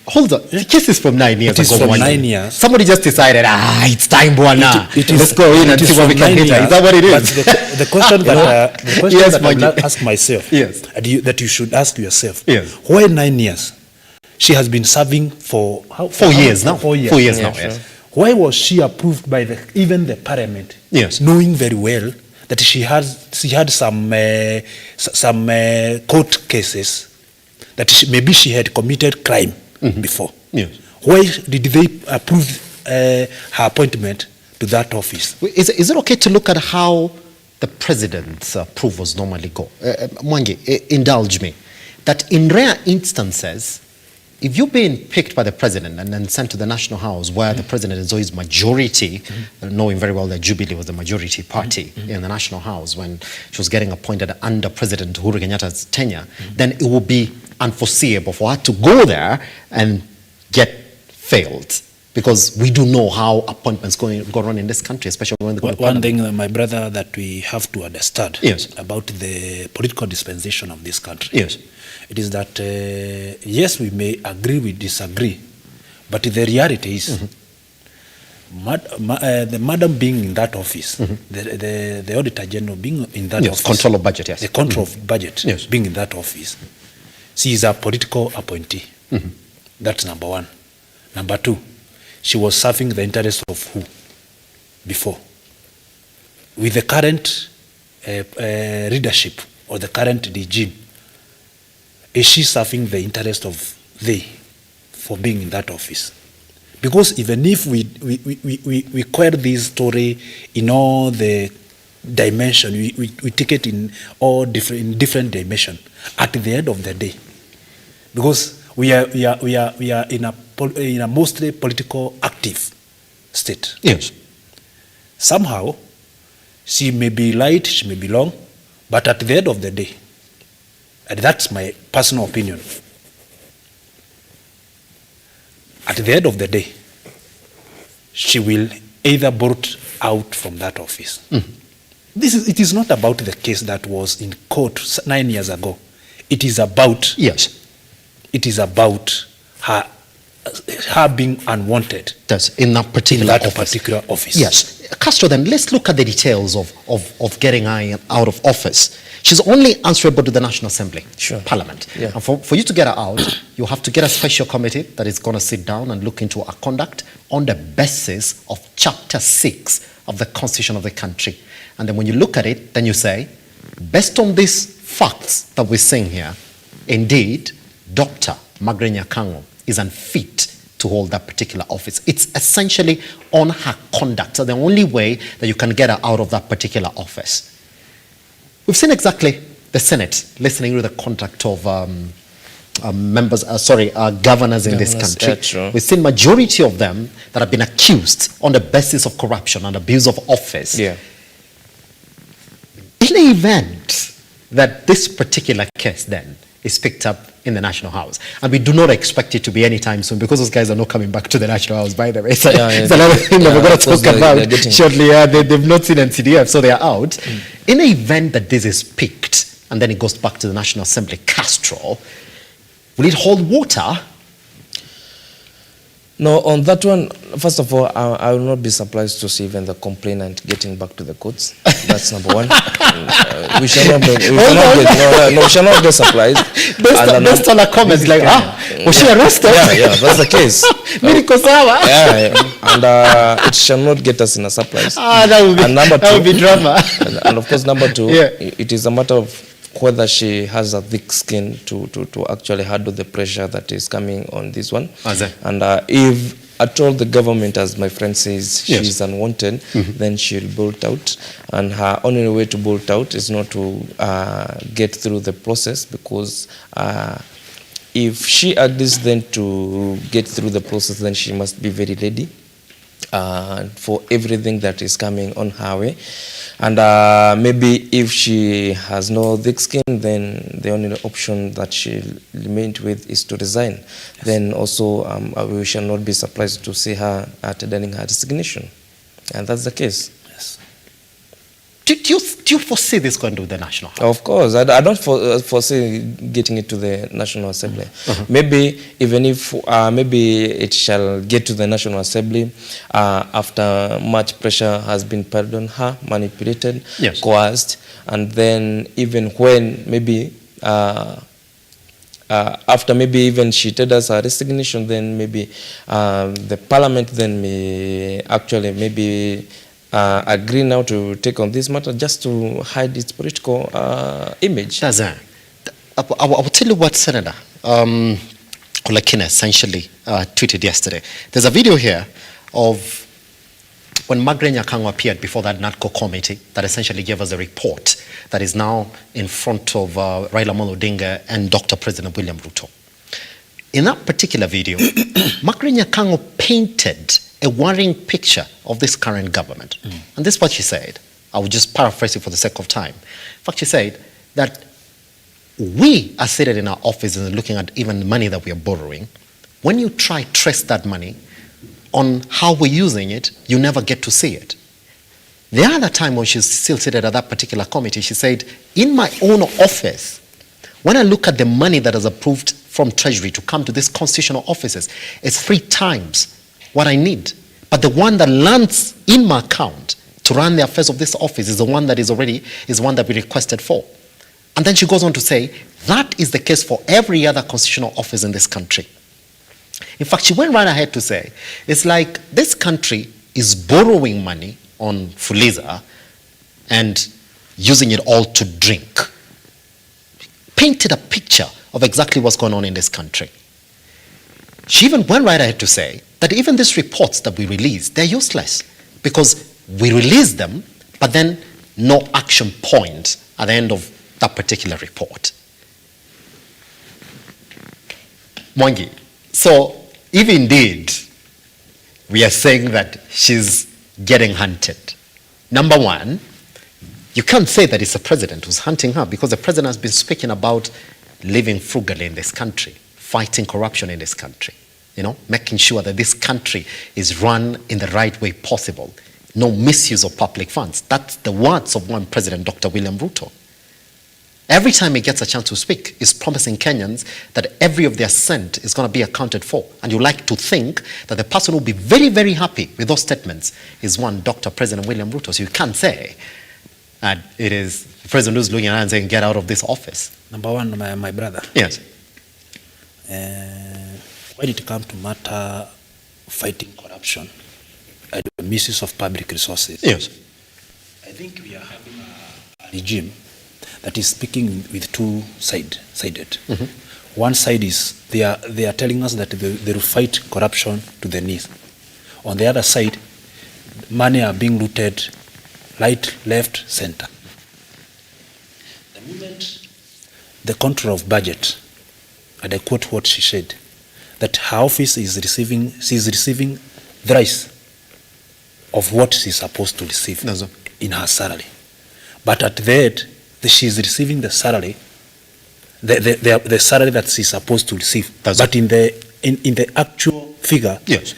Hold on. The case is from 9 years ago. It is from 9 years. Somebody just decided, it's time, Buana. Let's go in and see what we can hit. Is that what it is? But the question that, yes, that I will ask myself, yes, that you should ask yourself, yes, why 9 years? She has been serving for how? 4 years now. 4 years. 4 years now. Yes. Why was she approved by even the Parliament? Yes, knowing very well that she had some court cases that maybe she had committed crime before. Yes. Why did they approve her appointment to that office? Is it okay to look at how the president's approvals normally go? Mwangi, indulge me. That in rare instances, if you're being picked by the president and then sent to the National House where the president enjoys majority, knowing very well that Jubilee was the majority party in the National House when she was getting appointed under President Uhuru Kenyatta's tenure, then it would be unforeseeable for her to go there and get failed. Because we do know how appointments go on in this country, especially when they go to One thing, my brother, that we have to understand, yes, about the political dispensation of this country, yes, it is that, yes, we may agree, we disagree, but the reality is the madam being in that office, the Auditor General being in that office. Control of budget, yes. The control of budget being in that office. She is a political appointee. That's number one. Number two, she was serving the interest of who before? With the current leadership or the current regime, is she serving the interest of they for being in that office? Because even if we query this story in all the dimension, we take it in all different dimension. At the end of the day, because we are in a mostly political active state. Yes. Somehow, she may be light, she may be long, but at the end of the day, and that's my personal opinion, at the end of the day, she will either brought out from that office. It is not about the case that was in court 9 years ago. It is about it is about her being unwanted. That's in that particular office. Yes. Castro, then let's look at the details of getting her out of office. She's only answerable to the National Assembly, Parliament. Yeah. And for you to get her out, you have to get a special committee that is going to sit down and look into her conduct on the basis of Chapter 6 of the Constitution of the country. And then when you look at it, then you say, based on these facts that we're seeing here, indeed, Dr. Margaret Nyakango is unfit to hold that particular office. It's essentially on her conduct. So the only way that you can get her out of that particular office. We've seen exactly the Senate listening to the conduct of governors in this country. We've seen majority of them that have been accused on the basis of corruption and abuse of office. Yeah. In the event that this particular case then is picked up in the National House, and we do not expect it to be anytime soon because those guys are not coming back to the National House, by the way. So it's another thing that we're going to talk about shortly. They've not seen NCDF, so they are out. In the event that this is picked and then it goes back to the National Assembly, Castro, will it hold water? No, on that one, first of all, I will not be surprised to see even the complainant getting back to the courts. That's number one. We shall not be surprised. Based on the comments, was she arrested? Yeah, that's the case. And it shall not get us in a surprise. That would be drama. And of course, number two, it is a matter of whether she has a thick skin to actually handle the pressure that is coming on this one. And if at all the government, as my friend says, she's unwanted, then she'll bolt out. And her only way to bolt out is not to get through the process, because if she agrees then to get through the process, then she must be very ready for everything that is coming on her way. And maybe if she has no thick skin, then the only option that she'll remain with is to resign. Then also we shall not be surprised to see her tendering her resignation. And that's the case. Yes. Do you foresee this going to the National House? Of course. I don't foresee getting it to the National Assembly. Maybe even if maybe it shall get to the National Assembly after much pressure has been put on her, manipulated, coerced, and then even when maybe after maybe even she tenders her resignation, then maybe the Parliament then may actually maybe agree now to take on this matter just to hide its political image. I will tell you what Senator Olakina essentially tweeted yesterday. There's a video here of when Margaret Nyakango appeared before that NADCO committee that essentially gave us a report that is now in front of Raila Amolo Odinga and Dr. President William RUTO. In that particular video, Margaret Nyakango painted a worrying picture of this current government. And this is what she said. I will just paraphrase it for the sake of time. In fact, she said that we are seated in our offices and looking at even the money that we are borrowing. When you try to trace that money on how we're using it, you never get to see it. The other time when she's still seated at that particular committee, she said, in my own office, when I look at the money that is approved from Treasury to come to these constitutional offices, it's 3 times what I need. But the one that lands in my account to run the affairs of this office is the one that is one that we requested for. And then she goes on to say, that is the case for every other constitutional office in this country. In fact, she went right ahead to say, it's like this country is borrowing money on Fuliza and using it all to drink. Painted a picture of exactly what's going on in this country. She even went right ahead to say that even these reports that we release, they're useless because we release them, but then no action point at the end of that particular report. Mwangi, so if indeed we are saying that she's getting hunted, number one, you can't say that it's the president who's hunting her, because the president has been speaking about living frugally in this country, fighting corruption in this country, making sure that this country is run in the right way possible. No misuse of public funds. That's the words of one president, Dr. William RUTO. Every time he gets a chance to speak, he's promising Kenyans that every of their cent is going to be accounted for. And you like to think that the person who will be very, very happy with those statements is one Dr. President William RUTO. So you can't say that it is the president who's looking around and saying, get out of this office. Number one, my brother. Yes. When it comes to matter fighting corruption and the misuse of public resources, yes, I think we are having a regime that is speaking with two-sided. Mm-hmm. One side is they are telling us that they will fight corruption to the knees. On the other side, money are being looted right, left, center. The moment the control of budget, and I quote what she said, that her office is receiving thrice of what she's supposed to receive in her salary. But at the end, she's receiving the salary, the salary that she's supposed to receive. But in the actual figure, yes,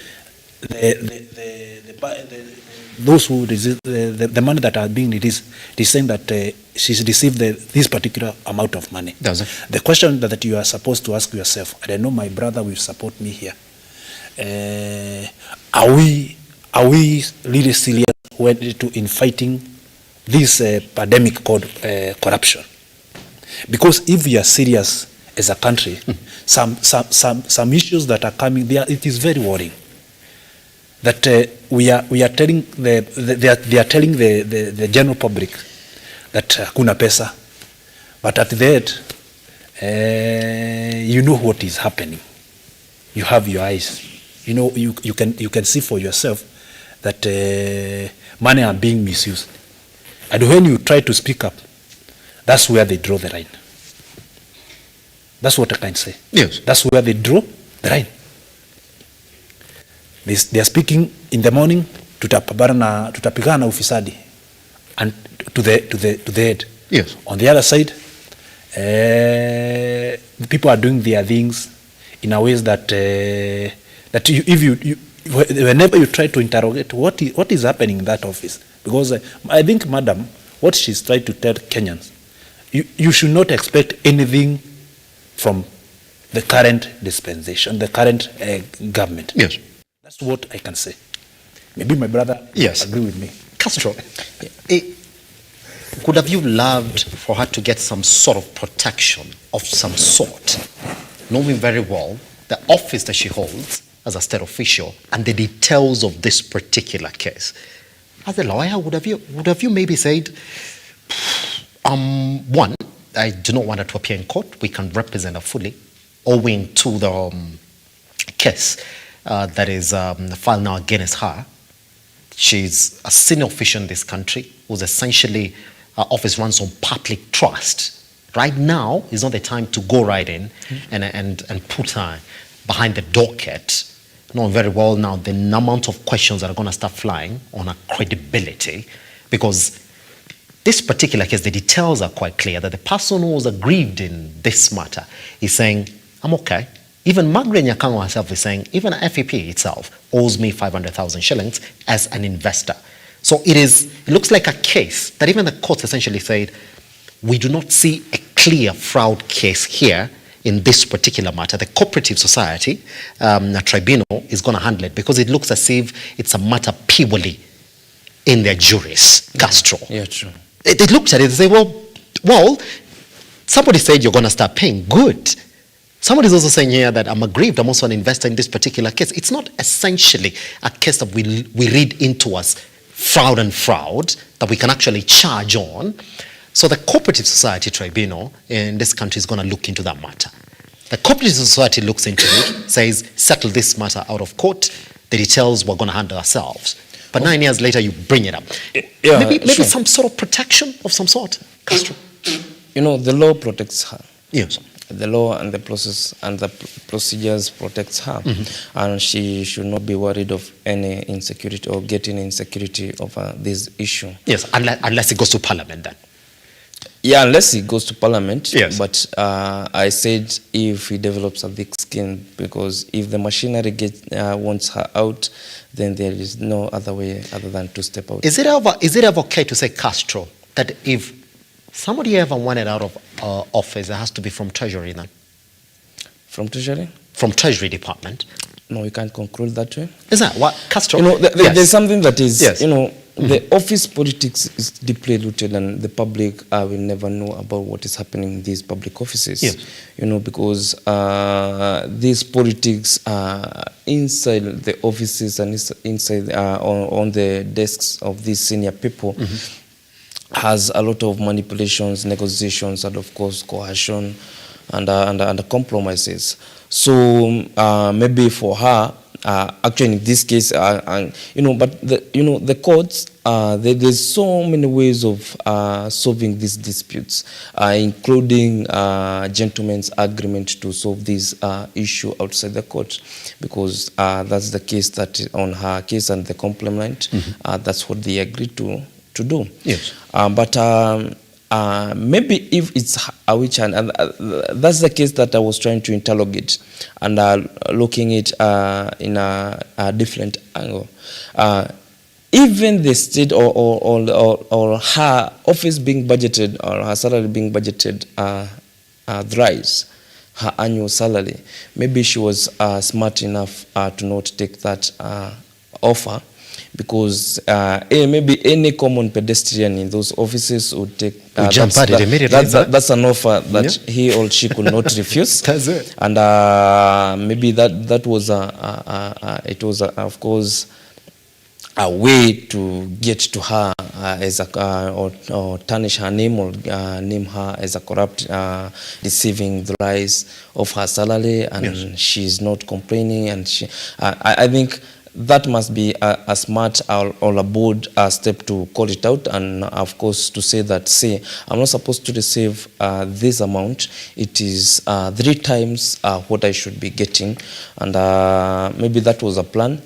those who receive the money that are being released, they're saying that she's received this particular amount of money. The question that you are supposed to ask yourself, and I know my brother will support me here, are we really serious in fighting this pandemic called corruption? Because if we are serious as a country, some issues that are coming there, it is very worrying. That we are telling they are telling the general public that hakuna pesa, but at the end, you know what is happening. You have your eyes. You can see for yourself that money are being misused. And when you try to speak up, that's where they draw the line. That's what I can say. Yes. That's where they draw the line. They are speaking in the morning, tutapigana na ufisadi, and to the head. Yes. On the other side, the people are doing their things in a ways that whenever you try to interrogate what is happening in that office, because I think, madam, what she's trying to tell Kenyans, you should not expect anything from the current dispensation, the current government. Yes. That's what I can say. Maybe my brother agree with me. Castro, could have you loved for her to get some sort of protection of some sort, knowing very well the office that she holds as a state official and the details of this particular case? As a lawyer, would have you maybe said, one, I do not want her to appear in court. We can represent her fully, owing to the case that is filed now against her. She's a senior official in this country who's essentially office runs on public trust. Right now is not the time to go right in and put her behind the docket, knowing very well now the amount of questions that are going to start flying on her credibility, because this particular case, the details are quite clear that the person who was aggrieved in this matter is saying, I'm okay. Even Margaret Nyakango herself is saying, even FEP itself owes me 500,000 shillings as an investor. So it looks like a case that even the courts essentially said, we do not see a clear fraud case here in this particular matter, the cooperative society tribunal is going to handle it, because it looks as if it's a matter purely in their juris, Castro. Yeah, true. They looked at it and say, well, somebody said you're going to start paying. Good. Somebody's also saying here that I'm aggrieved, I'm also an investor in this particular case. It's not essentially a case that we read into as fraud that we can actually charge on. So the Cooperative Society Tribunal in this country is going to look into that matter. The Cooperative Society looks into it, says, settle this matter out of court. The details we're going to handle ourselves. But 9 years later, you bring it up. Yeah, maybe sure. some sort of protection of some sort, Castro. You know, the law protects her. Yes. The law and the process and the procedures protects her, and she should not be worried of any insecurity or getting insecurity over this issue. Yes, unless it goes to Parliament then. Yeah, unless it goes to Parliament. Yes. But I said if he develops a thick skin, because if the machinery wants her out, then there is no other way other than to step out. Is it ever okay to say, Castro, that if somebody ever wanted out of office, it has to be from Treasury then? From Treasury? From Treasury Department. No, we can't conclude that way. Is that what, Castro? You know, yes. There's something that is, yes. you know, the office politics is deeply rooted, and the public will never know about what is happening in these public offices. Yes. You know, because these politics inside the offices and inside on the desks of these senior people has a lot of manipulations, negotiations, and of course coercion and compromises. So maybe for her, actually in this case, you know, but the courts, there's so many ways of solving these disputes, including gentleman's agreement to solve this issue outside the court, because that's the case that on her case and the complaint, that's what they agreed to do. Yes. But maybe if it's a witch hunt, and that's the case that I was trying to interrogate and looking at in a different angle. Even the state or her office being budgeted, or her salary being budgeted thrice, her annual salary, maybe she was smart enough to not take that offer, because maybe any common pedestrian in those offices would take jump at it immediately. That's an offer that he or she could not refuse. That's it. And maybe that was it was of course a way to get to her as a or tarnish her name, or name her as a corrupt, receiving the rise of her salary, and yes. she's not complaining, and she I think that must be a smart or a bold step to call it out, and of course to say that, say, I'm not supposed to receive this amount. It is 3 times what I should be getting, and maybe that was a plan,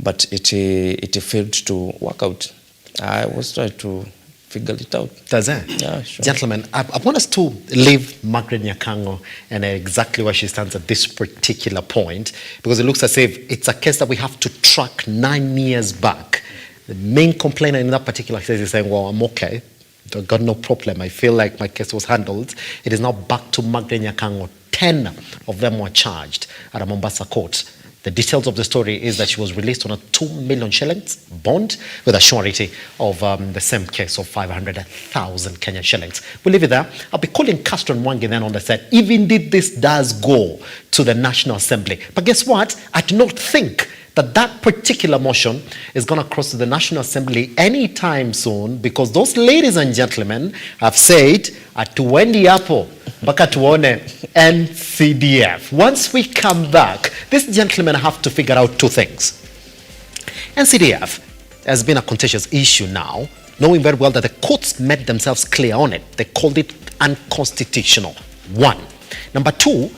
but it failed to work out. I was trying to figure it out. Does it? Yeah, sure. Gentlemen, I want us to leave Margaret Nyakango and exactly where she stands at this particular point, because it looks as if it's a case that we have to track 9 years back. The main complainant in that particular case is saying, well, I'm okay. I've got no problem. I feel like my case was handled. It is now back to Margaret Nyakango. 10 of them were charged at a Mombasa court. The details of the story is that she was released on a 2 million shillings bond with a surety of the same case of 500,000 Kenyan shillings. We'll leave it there. I'll be calling Castro Mwangi then on the set, even if this does go to the National Assembly. But guess what? I do not think that particular motion is going to cross to the National Assembly anytime soon, because those ladies and gentlemen have said, atuendi hapo mpaka tuone NCDF. Once we come back, these gentlemen have to figure out 2 things. NCDF has been a contentious issue now, knowing very well that the courts made themselves clear on it. They called it unconstitutional. 1. Number 2,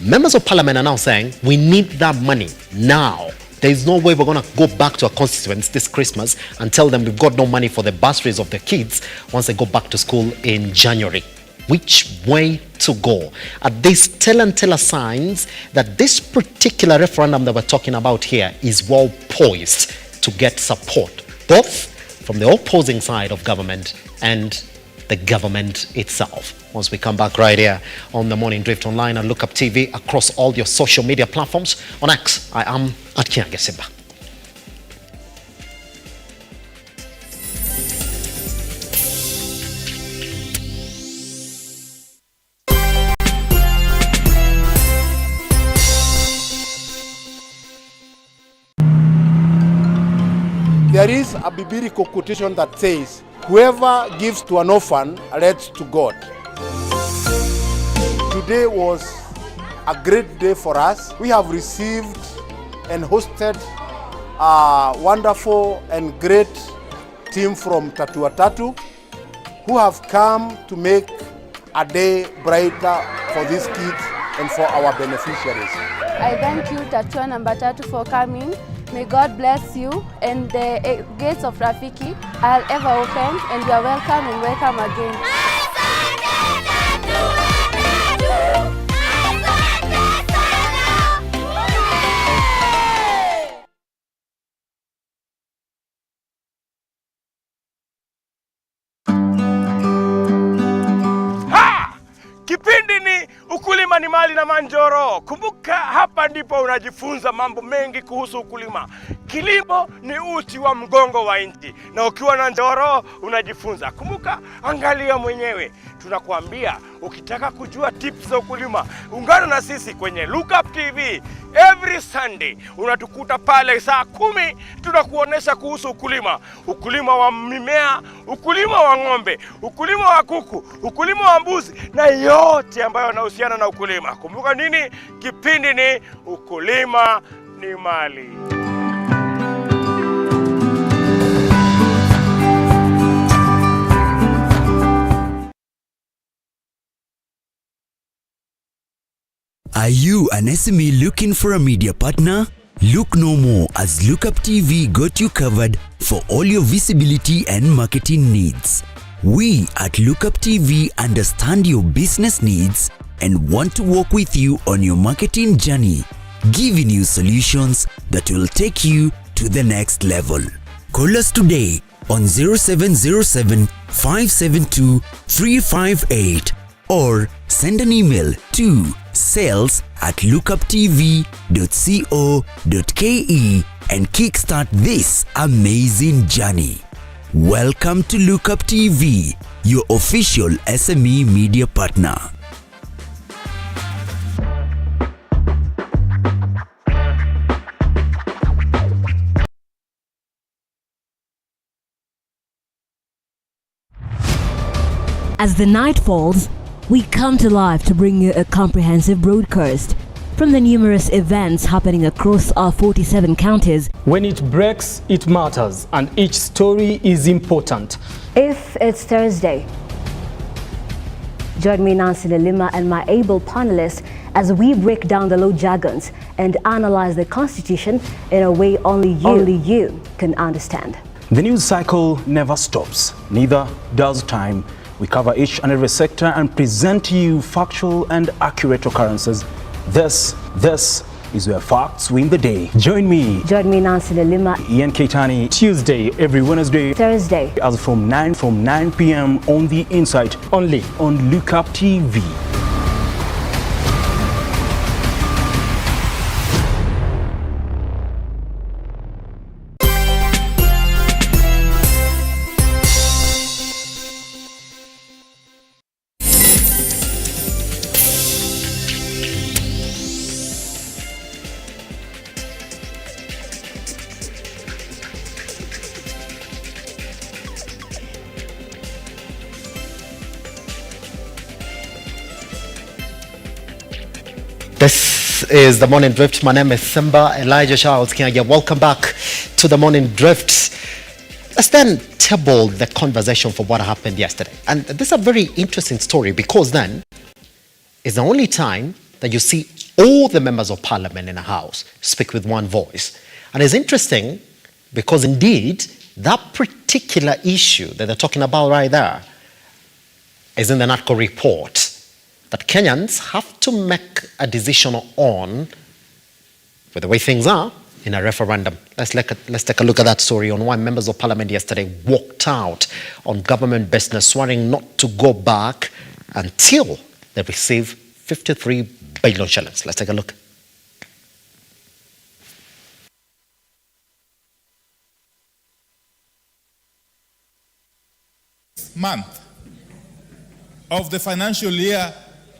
members of parliament are now saying, we need that money now. There is no way we're going to go back to our constituents this Christmas and tell them we've got no money for the bursaries of the kids once they go back to school in January. Which way to go? Are these tell signs that this particular referendum that we're talking about here is well poised to get support, both from the opposing side of government and the government itself. Once we come back right here on the Morning Drift online and Lookuptv across all your social media platforms. On X, I am at Simba. There is a biblical quotation that says, whoever gives to an orphan lends to God. Today was a great day for us. We have received and hosted a wonderful and great team from Tatua Tatu who have come to make a day brighter for these kids and for our beneficiaries. I thank you, Tatua number 3, for coming. May God bless you, and the gates of Rafiki are ever open, and you are welcome and welcome again. Kipindi ni ukulima ni mali na Manjoro. Kumbuka hapa ndipo unajifunza mambo mengi kuhusu ukulima. Kilimo ni uti wa mgongo wa nchi, na ukiwa na Njoro unajifunza. Kumbuka, angalia mwenyewe. Tunakuambia ukitaka kujua tips za ukulima, ungana na sisi kwenye Lookuptv. Every Sunday unatukuta pale saa 10, tunakuonesha kuhusu ukulima. Ukulima wa mimea, ukulima wa ng'ombe, ukulima wa kuku, ukulima wa mbuzi na yote ambayo yanahusiana na ukulima. Kumbuka nini? Kipindi ni ukulima ni mali. Are you an SME looking for a media partner? Look no more, as Lookuptv got you covered for all your visibility and marketing needs. We at Lookuptv understand your business needs and want to work with you on your marketing journey, giving you solutions that will take you to the next level. Call us today on 0707 572 358 or send an email to sales@lookuptv.co.ke and kickstart this amazing journey. Welcome to Lookuptv, your official SME media partner. As the night falls, we come to life to bring you a comprehensive broadcast from the numerous events happening across our 47 counties. When it breaks, it matters, and each story is important. If it's Thursday, join me, Nancy Lima, and my able panelists as we break down the law jargons and analyze the Constitution in a way only you can understand. The news cycle never stops, neither does time. We cover each and every sector and present you factual and accurate occurrences. This is where facts win the day. Join me, Nancy Lima, Ian Keitani, Tuesday, every Wednesday, Thursday, as from 9 p.m. on the Insight, only on Lookuptv. This is the Morning Drift. My name is Simba Elijah Charles Kenya. Welcome back to the Morning Drift. Let's then table the conversation for what happened yesterday. And this is a very interesting story because then it's the only time that you see all the members of parliament in a house speak with one voice. And it's interesting because indeed that particular issue that they're talking about right there is in the NATCO report that Kenyans have to make a decision on, with the way things are, in a referendum. Let's take a look at that story on why members of parliament yesterday walked walked out on government business, swearing not to go back until they receive 53 billion shillings. Let's take a look. Month of the financial year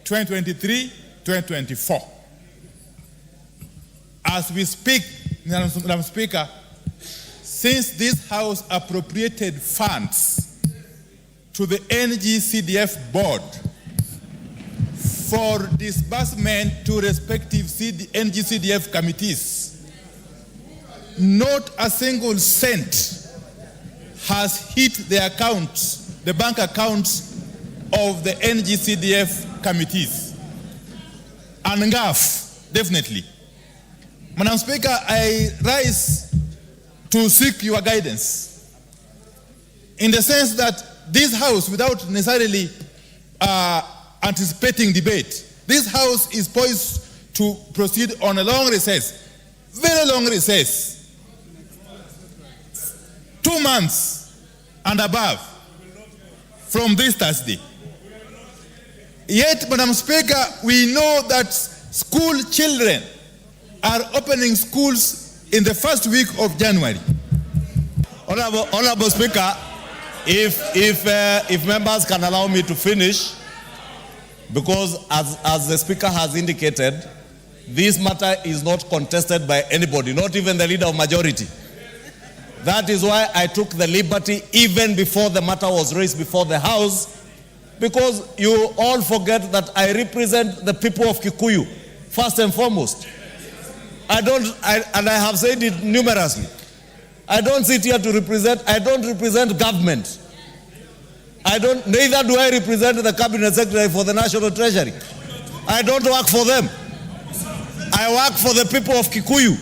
2023-2024. As we speak, Madam Speaker, since this House appropriated funds to the NGCDF board for disbursement to respective NGCDF committees, not a single cent has hit the accounts, the bank accounts of the NGCDF committees. And NGAF, definitely. Madam Speaker, I rise to seek your guidance in the sense that this House, without necessarily anticipating debate, this House is poised to proceed on a long recess, very long recess, 2 months and above from this Thursday. Yet, Madam Speaker, we know that school children are opening schools in the first week of January. Honorable Speaker, if members can allow me to finish, because as the Speaker has indicated, this matter is not contested by anybody, not even the leader of majority. That is why I took the liberty even before the matter was raised before the House, because you all forget that I represent the people of Kikuyu, first and foremost. And I have said it numerously. I don't sit here to represent, I don't represent government. Neither do I represent the Cabinet Secretary for the National Treasury. I don't work for them. I work for the people of Kikuyu.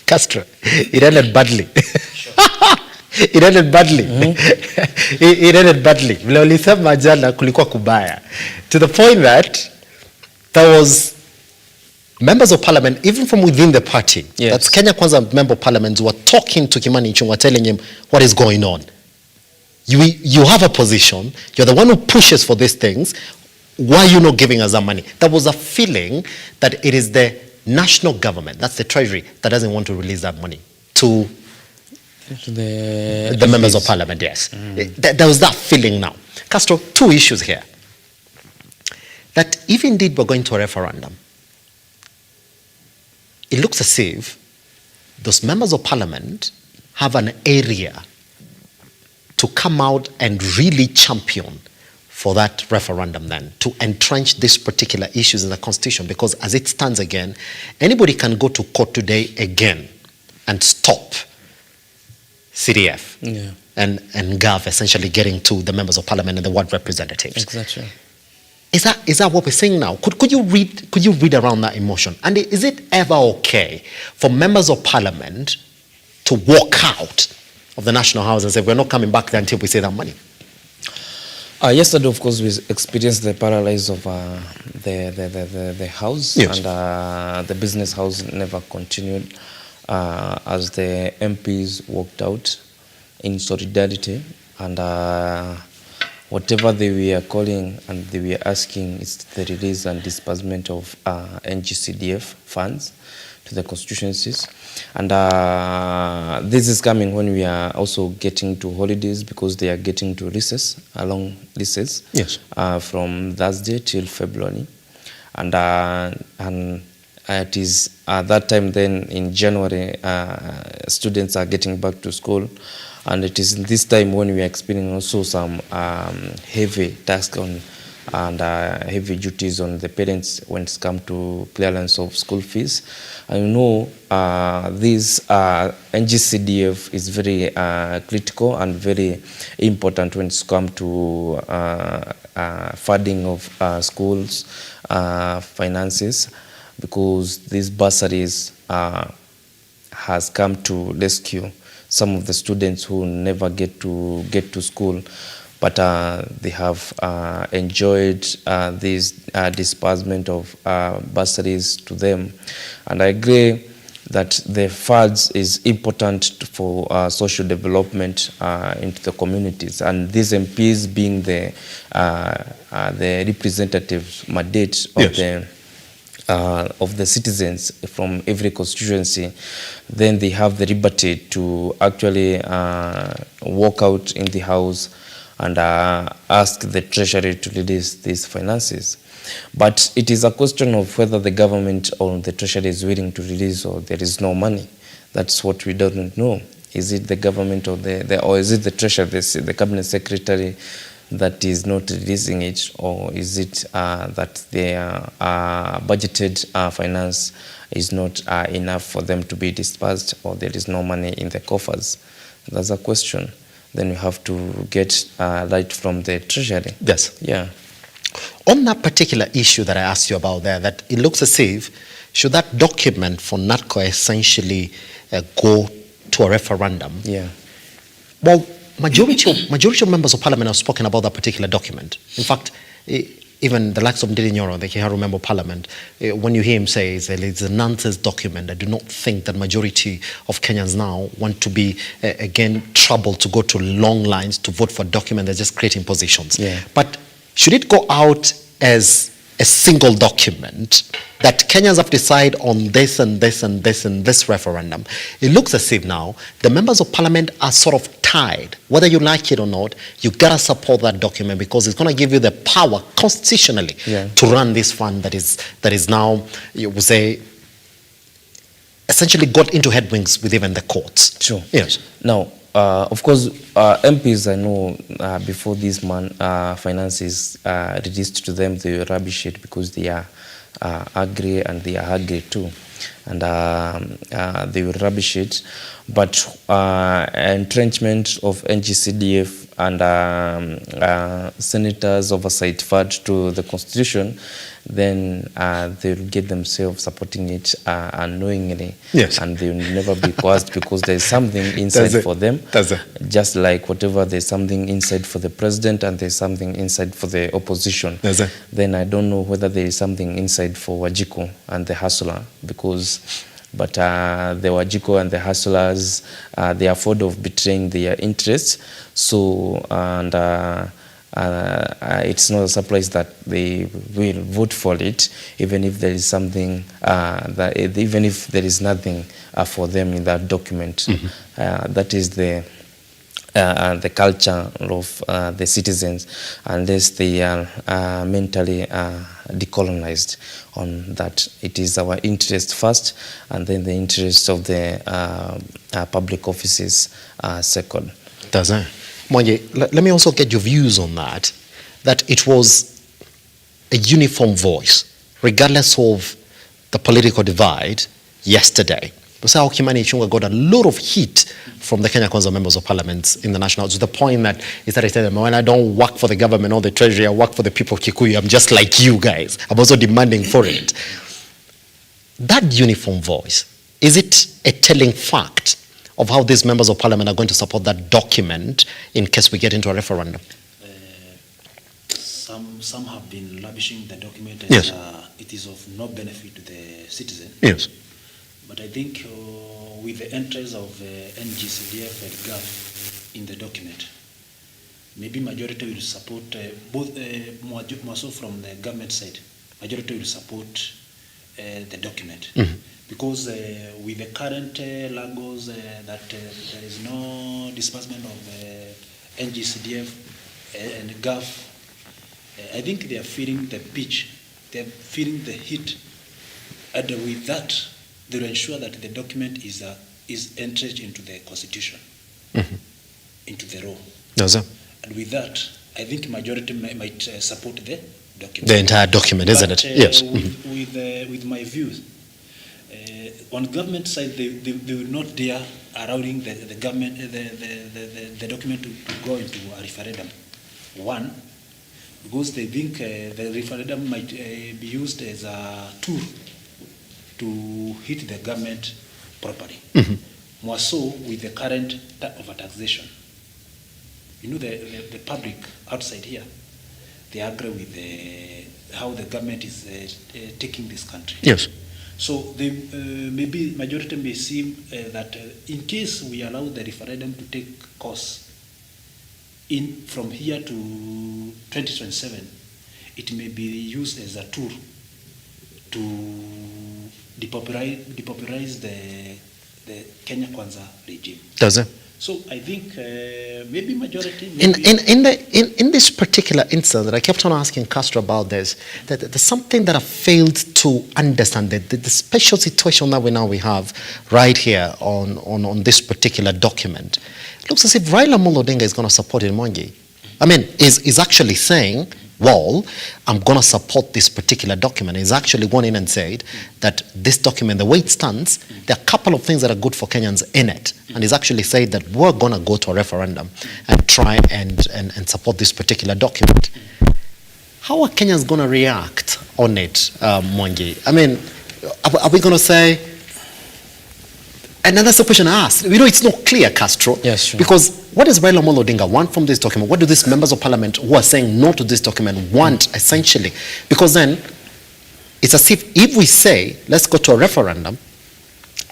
Castro, it ended badly. It ended badly. It ended badly. Vile ulisema jana kulikuwa kubaya. To the point that there was members of parliament, even from within the party, Yes. that's Kenya Kwanza member of parliament, were talking to Kimani Ichung'wah, telling him what is going on. You have a position, you're the one who pushes for these things, why are you not giving us our money? There was a feeling that it is the national government, that's the treasury, that doesn't want to release that money to the members of parliament, yes. There was that feeling now. Castro, two issues here. That if indeed we're going to a referendum, it looks as if those members of parliament have an area to come out and really champion for that referendum then, to entrench these particular issues in the constitution, because as it stands again, anybody can go to court today again and stop CDF and GAV essentially getting to the members of parliament and the ward representatives. Exactly. Is that what we're saying now? Could you read around that emotion? And is it ever okay for members of parliament to walk out of the National House and say, we're not coming back there until we see that money? Yesterday, of course, we experienced the paralysis of the House, Yes. and the business house never continued as the MPs walked out in solidarity, and whatever they were calling and they were asking is the release and disbursement of NGCDF funds to the constituencies. And this is coming when we are also getting to holidays, because they are getting to recess, long recess, yes, from Thursday till February. And it is at that time then in January, students are getting back to school. And it is this time when we are experiencing also some heavy tasks on and heavy duties on the parents when it's come to clearance of school fees. I know this NGCDF is very critical and very important when it's come to funding of schools finances, because these bursaries has come to rescue some of the students who never get to school, but they have enjoyed this disbursement of bursaries to them. And I agree that the funds is important for social development into the communities, and these MPs being the representative mandate of the citizens from every constituency, then they have the liberty to actually walk out in the house and ask the treasury to release these finances. But it is a question of whether the government or the treasury is willing to release, or there is no money. That's what we don't know. Is it the government or or is it the treasury, the cabinet secretary, that is not releasing it, or is it that their budgeted finance is not enough for them to be dispersed, or there is no money in the coffers? That's a question. Then you have to get light from the treasury. Yes. Yeah. On that particular issue that I asked you about there, that it looks as if, should that document for NATCO essentially go to a referendum? Yeah. Well, majority of members of parliament have spoken about that particular document. In fact, even the likes of Ndidi Nyoro, the Kiharu member of parliament, when you hear him say it's a nonsense document, I do not think that majority of Kenyans now want to be, again, troubled to go to long lines to vote for a document that's just creating positions. Yeah. But should it go out as a single document that Kenyans have decided on this and this and this and this referendum? It looks as if now the members of parliament are sort of tied. Whether you like it or not, you gotta support that document, because it's gonna give you the power constitutionally to run this fund that is now, you would say, essentially got into headwinds with even the courts. Sure. Yes. Now, of course, MPs, I know before this finances released to them, they rubbish it because they are angry, and they are angry too. And they will rubbish it. But entrenchment of NGCDF and senators' oversight fund to the constitution, then they will get themselves supporting it unknowingly. Yes. And they will never be coerced because there is something inside for them. Just like whatever there's something inside for the president and there's something inside for the opposition. Then I don't know whether there is something inside for Wajiko and the hustler, but the Wajiko and the hustlers, they are afraid of betraying their interests. So, and it's not a surprise that they will vote for it, even if there is something, even if there is nothing for them in that document. That is the culture of the citizens, unless they are mentally decolonized on that. It is our interest first, and then the interest of the public offices second. Does it? Mwanje, let me also get your views on that, that it was a uniform voice, regardless of the political divide yesterday. Musa Okimani Ichung'wah got a lot of heat from the Kenya Kwanza members of parliament in the national, to the point that he started telling them, when I don't work for the government or the treasury, I work for the people of Kikuyu, I'm just like you guys. I'm also demanding for it. That uniform voice, is it a telling fact of how these members of parliament are going to support that document in case we get into a referendum? Some have been lavishing the document as it is of no benefit to the citizen. Yes. But I think with the entries of NGCDF and GAF in the document, maybe majority will support more so from the government side. Majority will support the document. Because with the current lagos that there is no disbursement of NGCDF and GAF, I think they are feeling the pitch, they are feeling the heat, and with that, they will ensure that the document is entrenched into the constitution, into the law. And with that, I think majority might support the document. The entire document, isn't it? Yes. With my views, on government side, they will not dare allowing the government the document to go into a referendum. One, because they think the referendum might be used as a tool to hit the government properly. More so with the current overtaxation. You know, the public outside here, they agree with how the government is taking this country. Yes. So they, maybe majority may seem that in case we allow the referendum to take course in from here to 2027, it may be used as a tool to depopularize the Kenya Kwanza regime. Does it? So I think maybe majority. In this particular instance, that I kept on asking Castro about this, that there's something that I failed to understand, that the special situation that we have right here on this particular document. It looks as if Raila Amolo Odinga is going to support it, Mwangi. I mean, is actually saying, well, I'm going to support this particular document. He's actually gone in and said that this document, the way it stands, there are a couple of things that are good for Kenyans in it. And he's actually said that we're going to go to a referendum and try and support this particular document. How are Kenyans going to react on it, Mwangi? I mean, are we going to say... And then that's the question I asked. You know, it's not clear, Castro. Yes, sure. Because what does Raila Amolo Odinga want from this document? What do these members of parliament who are saying no to this document want, essentially? Because then, it's as if we say, let's go to a referendum,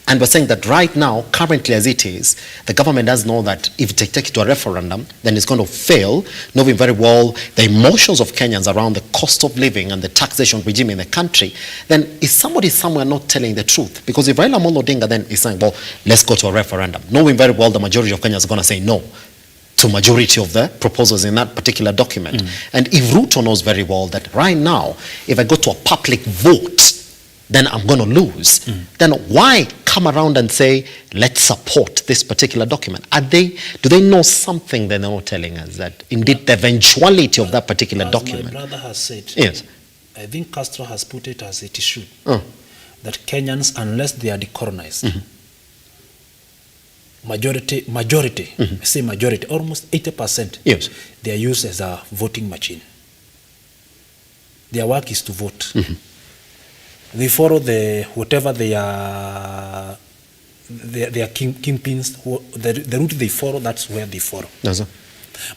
and we're saying that right now, currently as it is, the government does know that if they take it to a referendum, then it's going to fail, knowing very well the emotions of Kenyans around the cost of living and the taxation regime in the country, then is somebody somewhere not telling the truth? Because if Raila Amolo Odinga then is saying, well, let's go to a referendum, knowing very well the majority of Kenyans are going to say no to majority of the proposals in that particular document. And if RUTO knows very well that right now, if I go to a public vote, then I'm going to lose. Then why come around and say, let's support this particular document? Do they know something that they're not telling us, that indeed the eventuality of that particular document? My brother has said, yes, I think Castro has put it as it should, that Kenyans, unless they are decolonized, majority, I say majority, almost 80%, yes, they are used as a voting machine. Their work is to vote. They follow whatever they are kingpins, the route they follow, that's where they follow. Yes, sir.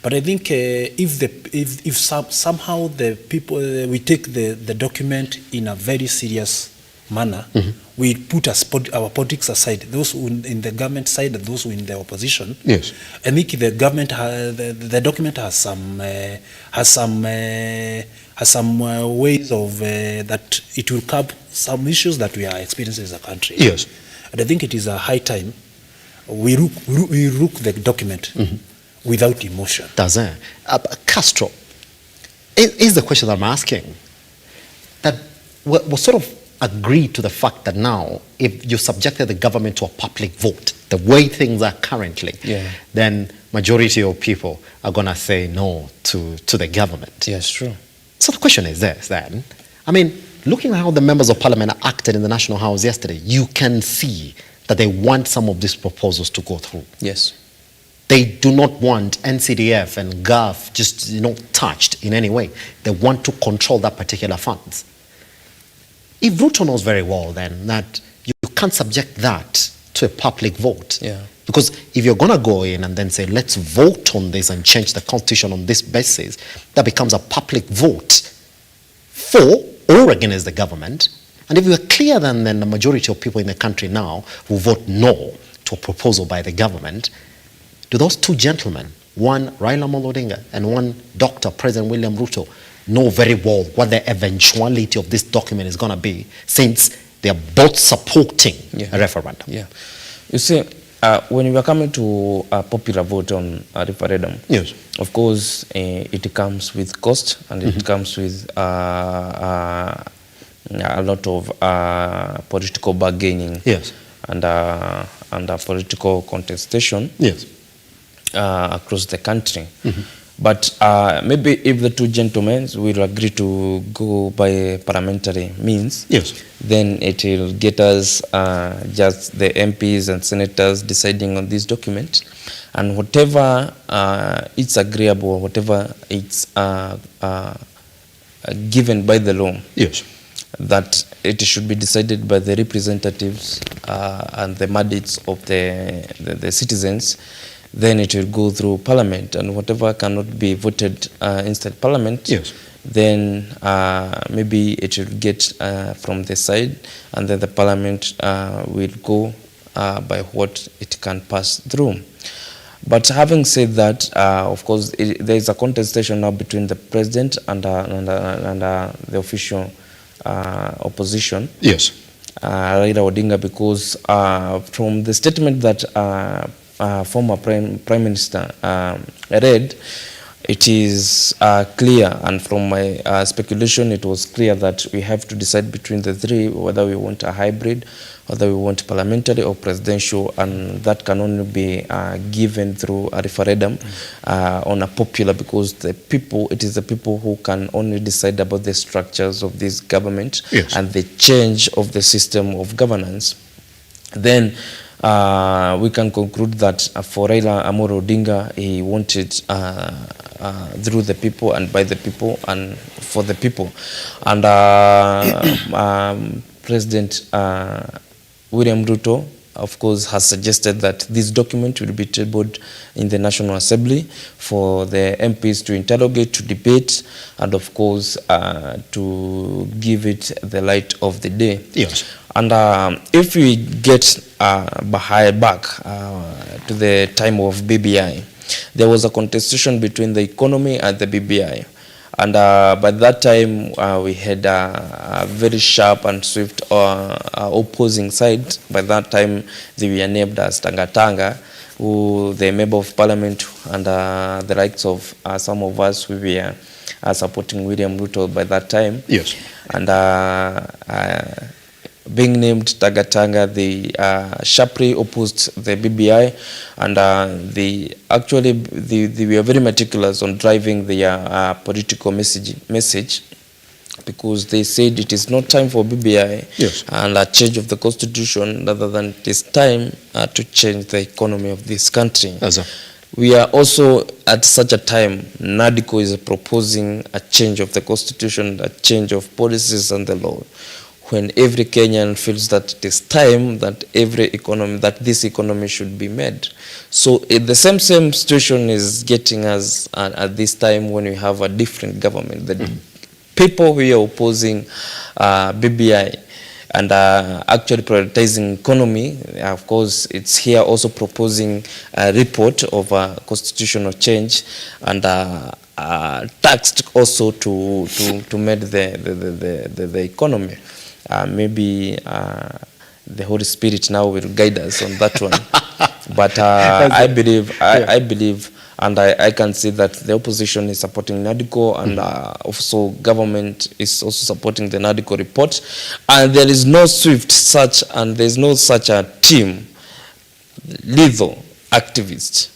But I think if somehow the people, we take the document in a very serious manner, we put our politics aside, those who in the government side and those who in the opposition. Yes. I think the government the document has some ways of that it will curb some issues that we are experiencing as a country. Yes. And I think it is a high time we look the document without emotion. Does it? Castro, is the question that I'm asking, that we're sort of agreed to the fact that now, if you subjected the government to a public vote, the way things are currently, then majority of people are going to say no to the government. Yes, true. So the question is this then. I mean, looking at how the members of parliament acted in the National House yesterday, you can see that they want some of these proposals to go through. Yes. They do not want NCDF and GAF just, touched in any way. They want to control that particular funds. If RUTO knows very well then that you can't subject that to a public vote. Yeah. Because if you're going to go in and then say, let's vote on this and change the constitution on this basis, that becomes a public vote for or against the government. And if we are clear then the majority of people in the country now will vote no to a proposal by the government, do those two gentlemen, one Raila Amolo Odinga and one Dr. President William Ruto, know very well what the eventuality of this document is going to be, since they are both supporting a referendum? Yeah. You see, when we are coming to a popular vote on a referendum, yes, of course, it comes with cost, and it comes with a lot of political bargaining, yes, and a political contestation, yes, across the country. But maybe if the two gentlemen will agree to go by parliamentary means, yes, then it will get us just the MPs and senators deciding on this document, and whatever it's agreeable, whatever it's given by the law, yes, that it should be decided by the representatives and the mandates of the citizens. Then it will go through parliament, and whatever cannot be voted inside parliament, yes, then maybe it will get from the side, and then the parliament will go by what it can pass through. But having said that, of course, there is a contestation now between the president and the official opposition. Yes. Raila Odinga, because from the statement that former Prime Minister read, it is clear, and from my speculation, it was clear that we have to decide between the three whether we want a hybrid, whether we want parliamentary or presidential, and that can only be given through a referendum on a popular, because the people, it is the people who can only decide about the structures of this government. Yes. And the change of the system of governance. Then we can conclude that for Raila Amolo Odinga, he wanted through the people and by the people and for the people. And President William RUTO, of course, has suggested that this document will be tabled in the National Assembly for the MPs to interrogate, to debate, and of course to give it the light of the day. Yes. And if we get back to the time of BBI, there was a contestation between the economy and the BBI. And by that time, we had a very sharp and swift opposing side. By that time, they were named as Tanga, who the member of parliament and the likes of some of us who were supporting William RUTO by that time. Yes. And being named Tanga, they sharply opposed the BBI, and they were very meticulous on driving their political message, because they said it is not time for BBI. Yes. And a change of the constitution, rather than it is time to change the economy of this country. We are also at such a time, NADCO is proposing a change of the constitution, a change of policies and the law, when every Kenyan feels that it is time that this economy should be made. So the same situation is getting us at this time when we have a different government. The people who are opposing BBI and actually prioritizing economy, of course, it's here also proposing a report of a constitutional change and taxed also to make the economy. Maybe the Holy Spirit now will guide us on that one. But I believe, and I can see that the opposition is supporting NADCO, and also government is also supporting the NADCO report. And there is no such a team, lethal activists,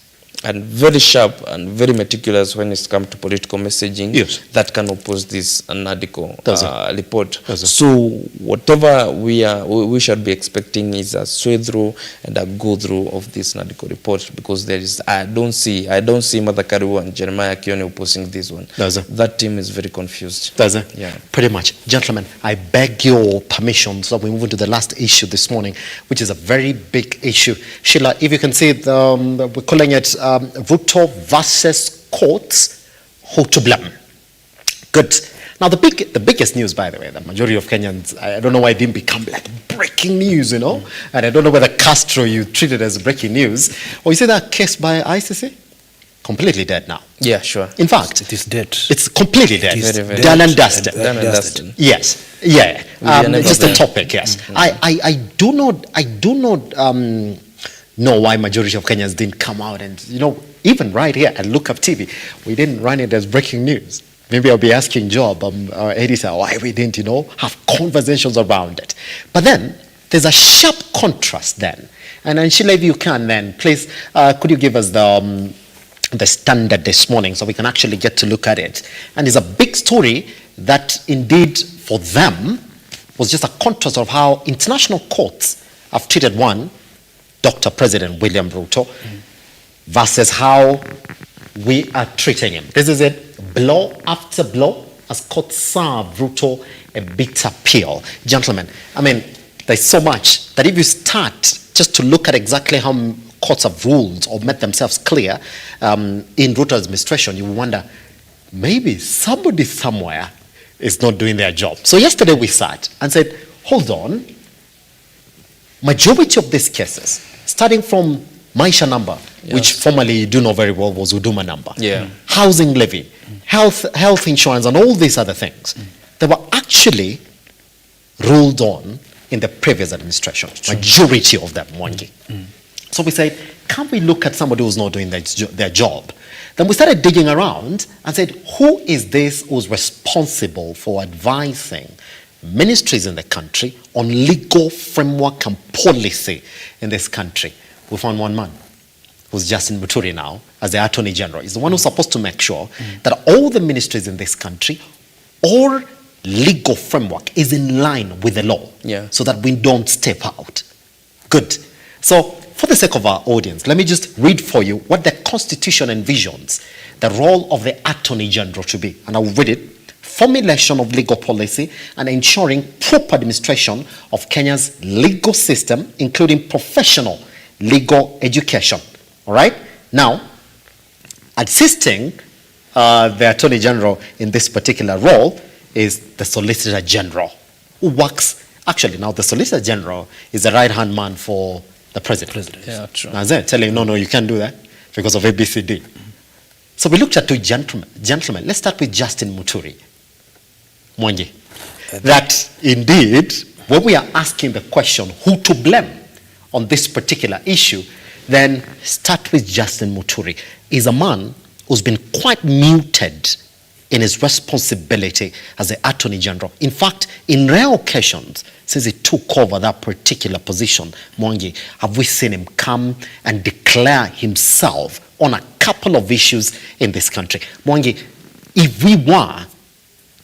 and very sharp and very meticulous when it comes to political messaging. Yes. That can oppose this NADCO report. So whatever we should be expecting is a sway through and a go through of this NADCO report, because there is I don't see Mother Kariu and Jeremiah Kione opposing this one. That team is very confused. Yeah. Pretty much. Gentlemen, I beg your permission so we move into the last issue this morning, which is a very big issue. Sheila, if you can see, we're calling it RUTO versus courts, who to blame? Good. Now the biggest news, by the way, the majority of Kenyans, I don't know why it didn't become like breaking news, and I don't know whether Castro you treated as breaking news, or you say that case by ICC? Completely dead now. Yeah, sure. In fact, it is dead. It's completely dead. It is very done dead. and dusted. Done and dusted. Yes. Yeah. Just there. a topic. Yes. I do not know why majority of Kenyans didn't come out, and even right here at Lookuptv, we didn't run it as breaking news. Maybe I'll be asking Job, our editor, why we didn't have conversations around it. But then there's a sharp contrast then. And Sheila, if you can then please, could you give us the standard this morning so we can actually get to look at it? And it's a big story that indeed for them was just a contrast of how international courts have treated Dr. President William RUTO versus how we are treating him. This is it, blow after blow, as courts serve RUTO a bitter pill. Gentlemen, I mean, there's so much that if you start just to look at exactly how courts have ruled or made themselves clear in RUTO's administration, you wonder, maybe somebody somewhere is not doing their job. So yesterday we sat and said, hold on, majority of these cases, starting from Maisha number, which formerly you do know very well was Huduma number, housing levy, health insurance, and all these other things, they were actually ruled on in the previous administration, majority of them, Mwangi. So we said, can't we look at somebody who's not doing their job? Then we started digging around and said, who is this who's responsible for advising ministries in the country on legal framework and policy in this country? We found one man, who's Justin Muturi now, as the Attorney General. He's the one who's supposed to make sure that all the ministries in this country, or legal framework is in line with the law, so that we don't step out. Good. So, for the sake of our audience, let me just read for you what the Constitution envisions the role of the Attorney General to be. And I will read it. Formulation of legal policy and ensuring proper administration of Kenya's legal system, including professional legal education. All right? Now, assisting the Attorney General in this particular role is the Solicitor General, who works, actually now the Solicitor General is the right-hand man for the President. Yeah, true. Now they're telling, no, you can't do that because of ABCD. So we looked at two gentlemen. Let's start with Justin Muturi. Mwangi. That indeed, when we are asking the question, who to blame on this particular issue, then start with Justin Muturi. He's a man who's been quite muted in his responsibility as the Attorney General. In fact, in rare occasions, since he took over that particular position, Mwangi, have we seen him come and declare himself on a couple of issues in this country. Mwangi, if we were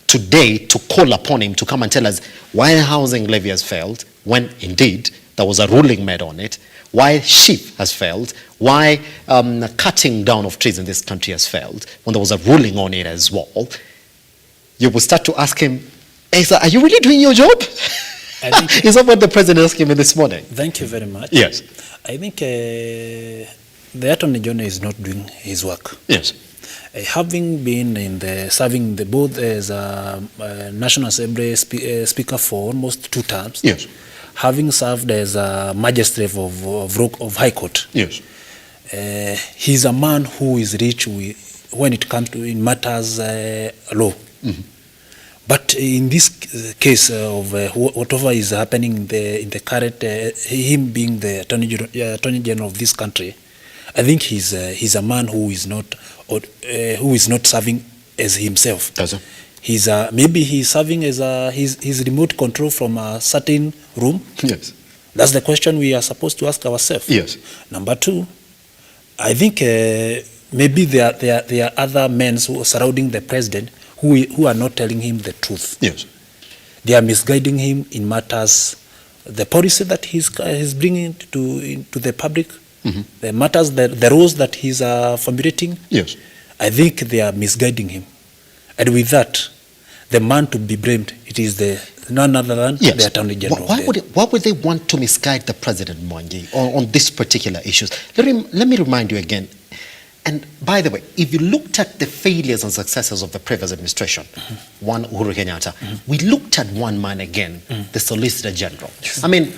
today to call upon him to come and tell us why the housing levy has failed, when indeed there was a ruling made on it, why SHIP has failed, why cutting down of trees in this country has failed, when there was a ruling on it as well, you will start to ask him, Asa, are you really doing your job? Is that what the president asked him this morning? Thank you very much. Yes. I think the Attorney General is not doing his work. Yes. Having been in serving both as a National Assembly Speaker for almost 2 terms, yes, having served as a magistrate of High Court, yes, he's a man who is rich when it comes to in matters law. Mm-hmm. But in this case of whatever is happening in the current, him being the Attorney General of this country, I think he's a man who is not serving as himself. Maybe he's serving as his remote control from a certain room. Yes. That's the question we are supposed to ask ourselves. Yes. Number 2, I think maybe there are other men who are surrounding the president who are not telling him the truth. Yes. They are misguiding him in matters, the policy that he's bringing to the public, mm-hmm, the matters, the rules that he's formulating. Yes. I think they are misguiding him. And with that, the man to be blamed, it is none other than the Attorney General. Why would they want to misguide the president, Mwangi, on these particular issues? Let me remind you again. And by the way, if you looked at the failures and successes of the previous administration, mm-hmm, one Uhuru Kenyatta, mm-hmm, we looked at one man again, the Solicitor General. I mean,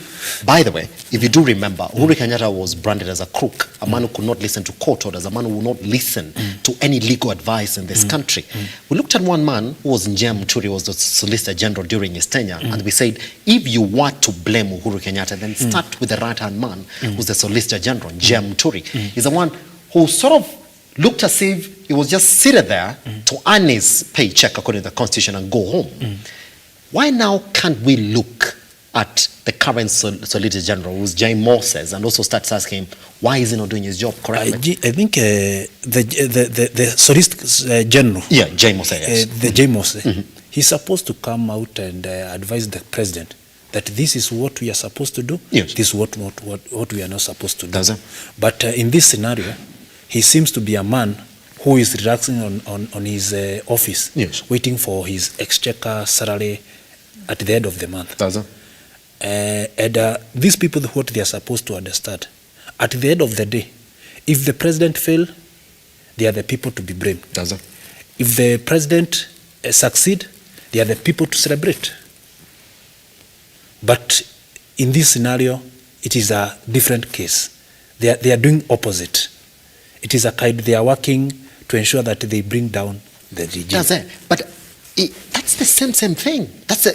by the way, if you do remember, Uhuru Kenyatta was branded as a crook, a man who could not listen to court orders, a man who would not listen to any legal advice in this country. We looked at one man who was Njem Muturi, was the Solicitor General during his tenure, and we said, if you were to blame Uhuru Kenyatta, then start with the right-hand man, who's the Solicitor General, Njem Muturi. He's the one who sort of looked as if he was just seated there to earn his paycheck according to the Constitution and go home. Why now can't we look at the current Solicitor General, who's James Moses, and also start asking him, why is he not doing his job correctly? I think the Solicitor General, James Moses, yes, the James Moses, he's supposed to come out and advise the president that this is what we are supposed to do, yes, this is what we are not supposed to do. But in this scenario, he seems to be a man who is relaxing on his office, yes, waiting for his exchequer salary at the end of the month. And these people, what they are supposed to understand, at the end of the day, if the president fails, they are the people to be blamed. If the president succeed, they are the people to celebrate. But in this scenario, it is a different case. They are doing opposite. It is a kind, they are working to ensure that they bring down the regime. That's it. But that's the same thing.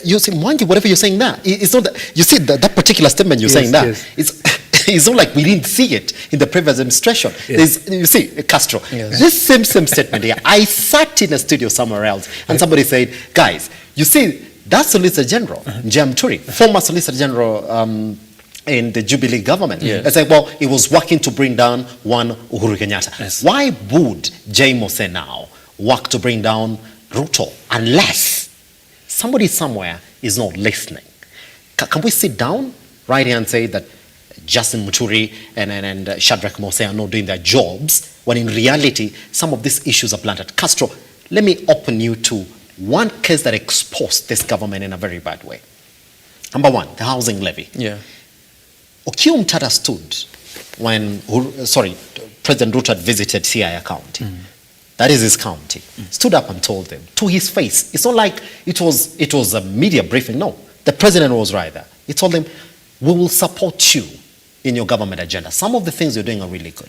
You see, Mwangi, whatever you're saying there, it's not that, you see that particular statement you're saying there, it's not like we didn't see it in the previous administration. You see, Castro, this same statement here, I sat in a studio somewhere else and somebody said, guys, you see, that's Solicitor General, Njia Muturi, former Solicitor General in the Jubilee government. I said, well, he was working to bring down one Uhuru Kenyatta. Why would J. Mose now work to bring down RUTO unless somebody somewhere is not listening? Can we sit down right here and say that Justin Muturi and Shadrach Mose are not doing their jobs, when in reality some of these issues are planted? Castro, let me open you to one case that exposed this government in a very bad way. Number one, the housing levy. Okiya Omtatah stood when President Ruto had visited Siaya County. That is his county. Stood up and told them to his face. It's not like it was a media briefing. No, the president was right there. He told them, we will support you in your government agenda. Some of the things you're doing are really good.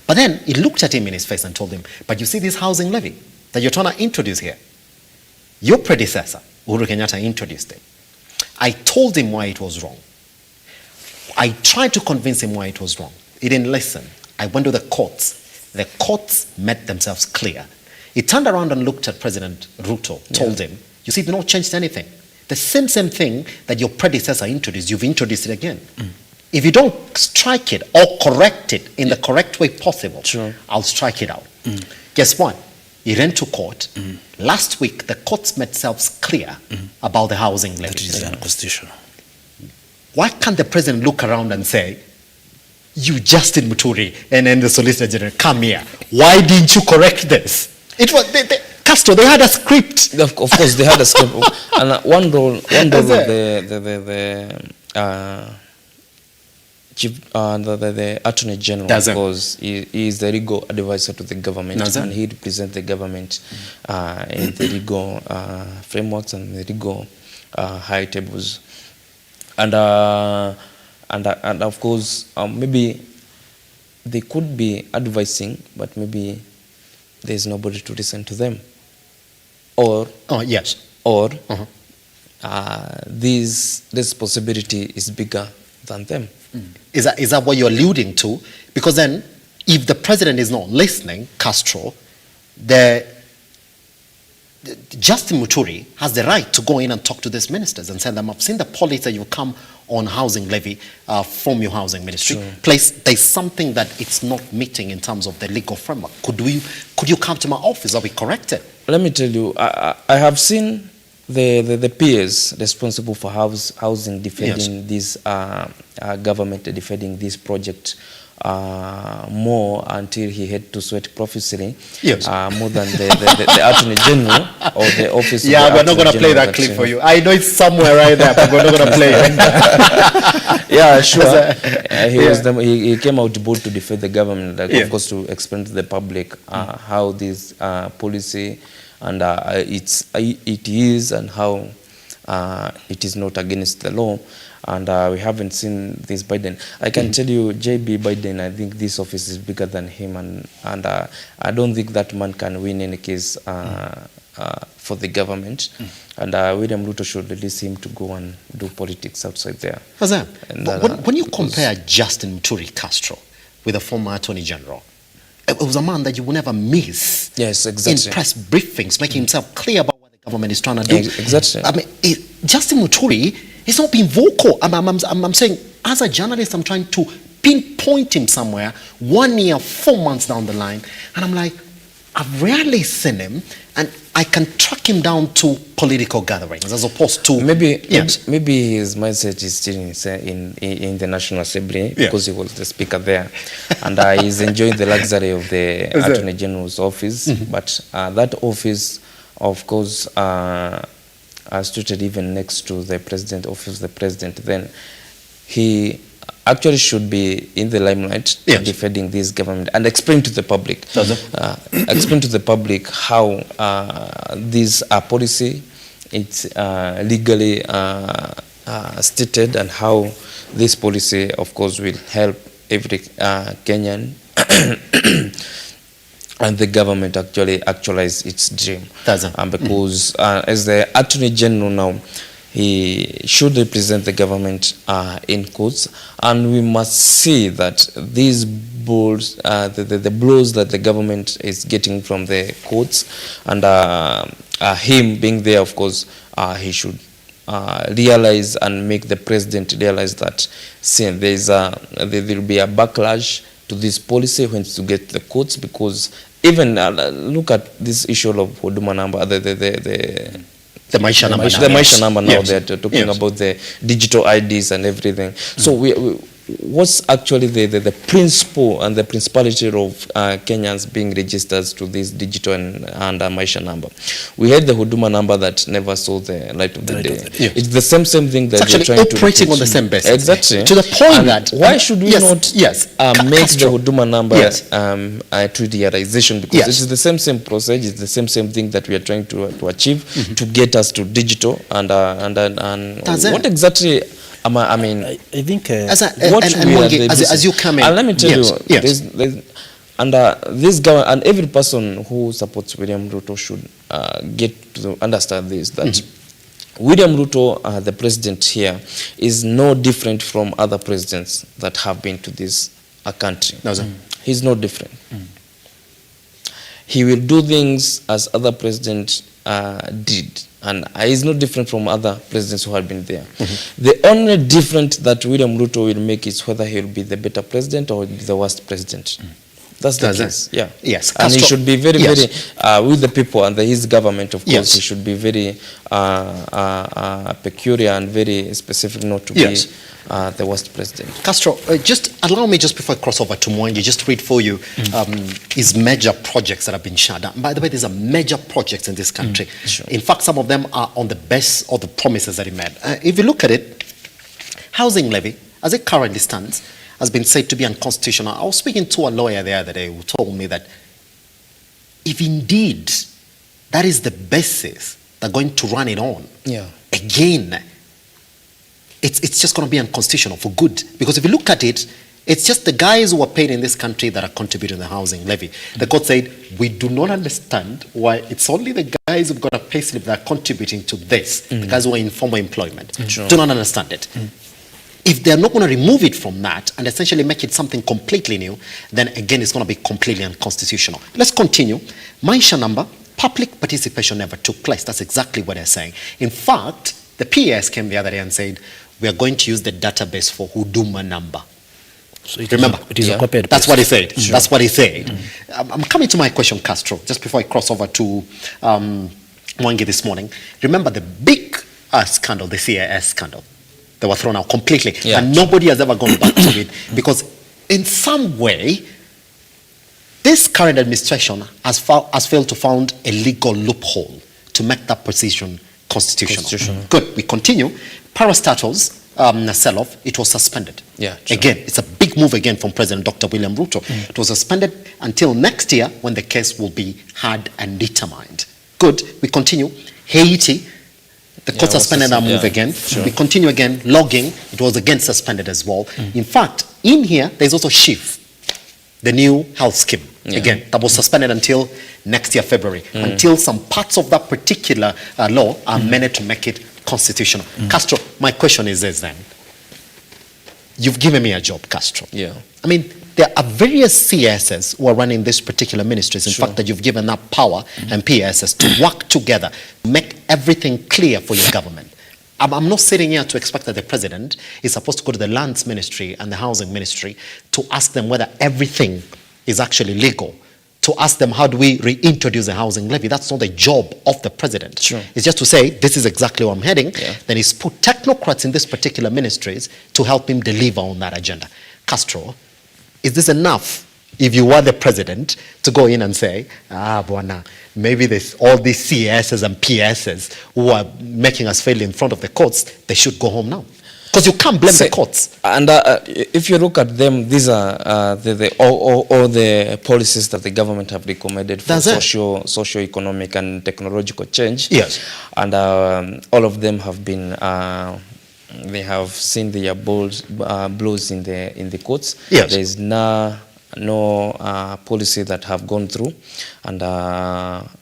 But then he looked at him in his face and told him, but you see this housing levy that you're trying to introduce here? Your predecessor, Uhuru Kenyatta, introduced it. I told him why it was wrong. I tried to convince him why it was wrong. He didn't listen. I went to the courts. The courts made themselves clear. He turned around and looked at President Ruto, told him, you see, you've not changed anything. The same thing that your predecessor introduced, you've introduced it again. If you don't strike it or correct it in the correct way possible, I'll strike it out. Guess what? He ran to court. Last week, the courts made themselves clear about the housing levy. That is unconstitutional. Why can't the president look around and say, you Justin Muturi and then the Solicitor General, come here. Why didn't you correct this? It was Castro, they had a script. Of course, they had a script. And one role of the Attorney General, because he is the legal advisor to the government, and he represents the government in the legal frameworks and the legal high tables. And of course, maybe they could be advising, but maybe there's nobody to listen to them. Or this possibility is bigger than them. Is that what you're alluding to? Because then, if the president is not listening, Castro, Justin Muturi has the right to go in and talk to these ministers and say them, I've seen the policy that you come on housing levy from your housing ministry. Please, there's something that it's not meeting in terms of the legal framework. Could you come to my office? Are we corrected? Let me tell you, I have seen the peers responsible for housing defending this government, defending this project more until he had to sweat profusely, more than the Attorney General or the office. Yeah, we're not going to play that clip for you. I know it's somewhere right there, but we're not going to play it. Yeah, sure. He came out bold to defend the government, of course, to explain to the public how this policy and it is and how it is not against the law. And we haven't seen this Biden. I can tell you, J.B. Biden, I think this office is bigger than him, and I don't think that man can win any case for the government. And William Ruto should release him to go and do politics outside there. When you compare Justin Muturi Castro with the former Attorney General, it was a man that you will never miss in press briefings, making himself clear about what the government is trying to do. Exactly. I mean, Justin Muturi, he's not being vocal. I'm saying, as a journalist, I'm trying to pinpoint him somewhere 1 year, 4 months down the line. And I'm like, I've rarely seen him, and I can track him down to political gatherings as opposed to... Maybe his mindset is still in the National Assembly because he was the speaker there. And he's enjoying the luxury of the Attorney General's office. But that office, of course, situated even next to the president office, the president, then he actually should be in the limelight, defending this government and explain to the public, how this policy it's legally stated, and how this policy, of course, will help every Kenyan and the government actually actualize its dream. Because as the Attorney General now, he should represent the government in courts, and we must see that these blows, the blows that the government is getting from the courts, and him being there, of course, he should realize and make the president realize that there will be a backlash to this policy when to get the courts, because even look at this issue of Huduma number, the Maisha number now. The Maisha number now, they're talking about the digital IDs and everything. So what's actually the principle and the principality of Kenyans being registered to this digital and Maisha number? We had the Huduma number that never saw the light of the day. It's the same thing that it's actually operating on the same basis. Exactly. To the point that why should we not make the Huduma number to realization? Because it is the same process, it's the same thing that we are trying to achieve to get us to digital and what exactly? I mean, I think as you come in, let me tell you, there's this government and every person who supports William Ruto should get to understand this, that William Ruto, the president here, is no different from other presidents that have been to this country. He's no different. He will do things as other presidents did. And he's no different from other presidents who have been there. The only difference that William Ruto will make is whether he will be the better president or the worst president. That's the case. Yes. And he should be very, very, with the people and his government, of course, he should be very peculiar and very specific not to be the worst president. Castro, just allow me, just before I cross over to Mwangi, just to read for you his major projects that have been shut down. By the way, these are major projects in this country. In fact, some of them are on the best of the promises that he made. If you look at it, housing levy, as it currently stands, has been said to be unconstitutional. I was speaking to a lawyer the other day who told me that if indeed that is the basis they're going to run it on, again, it's just going to be unconstitutional for good. Because if you look at it, it's just the guys who are paid in this country that are contributing the housing levy. The court said, we do not understand why it's only the guys who've got a pay slip that are contributing to this, the guys who are in formal employment. Do not understand it. If they're not going to remove it from that and essentially make it something completely new, then again, it's going to be completely unconstitutional. Let's continue. Maisha number, public participation never took place. That's exactly what they're saying. In fact, the PAS came the other day and said, we are going to use the database for Huduma number. So remember, that's what he said. That's what he said. I'm coming to my question, Castro, just before I cross over to Mwangi this morning. Remember the big scandal, the CAS scandal. They were thrown out completely. And nobody has ever gone back to it. Because in some way, this current administration has failed to find a legal loophole to make that position constitutional. Good, we continue. Parastatals sell-off, it was suspended. Again, it's a big move again from President Dr. William Ruto. It was suspended until next year when the case will be heard and determined. Good, we continue. Haiti, the court suspended our move again. We continue again. Logging, it was again suspended as well. In fact, in here, there's also SHIF, the new health scheme. Again, that was suspended until next year, February, until some parts of that particular law are amended to make it constitutional. Castro, my question is this then. You've given me a job, Castro. I mean, there are various CSs who are running these particular ministries. In fact, that you've given up power and PSs to work together, make everything clear for your government. I'm not sitting here to expect that the president is supposed to go to the lands ministry and the housing ministry to ask them whether everything is actually legal, to ask them how do we reintroduce the housing levy. That's not the job of the president. It's just to say, this is exactly where I'm heading. Then he's put technocrats in these particular ministries to help him deliver on that agenda. Castro, is this enough if you were the president to go in and say, Bwana, maybe there's all these CSs and PSs who are making us fail in front of the courts, they should go home now? Because you can't blame the courts. And if you look at them, these are all the policies that the government have recommended for socio-economic and technological change. Yes. And all of them have been, they have seen their blows in the courts. Yes. There is no policy that have gone through, and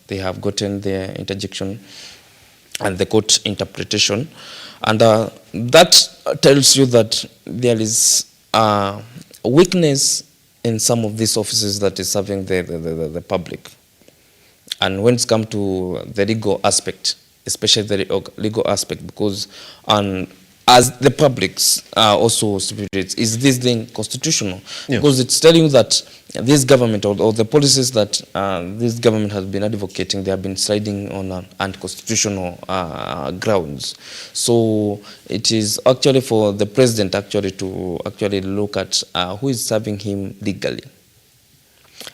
they have gotten their interjection and the court interpretation. And that tells you that there is weakness in some of these offices that is serving the public. And when it's come to the legal aspect, especially the legal aspect, because as the public's also spirits, is this thing constitutional? Yes. Because it's telling you that this government or the policies that this government has been advocating, they have been sliding on unconstitutional grounds. So it is actually for the president to look at who is serving him legally.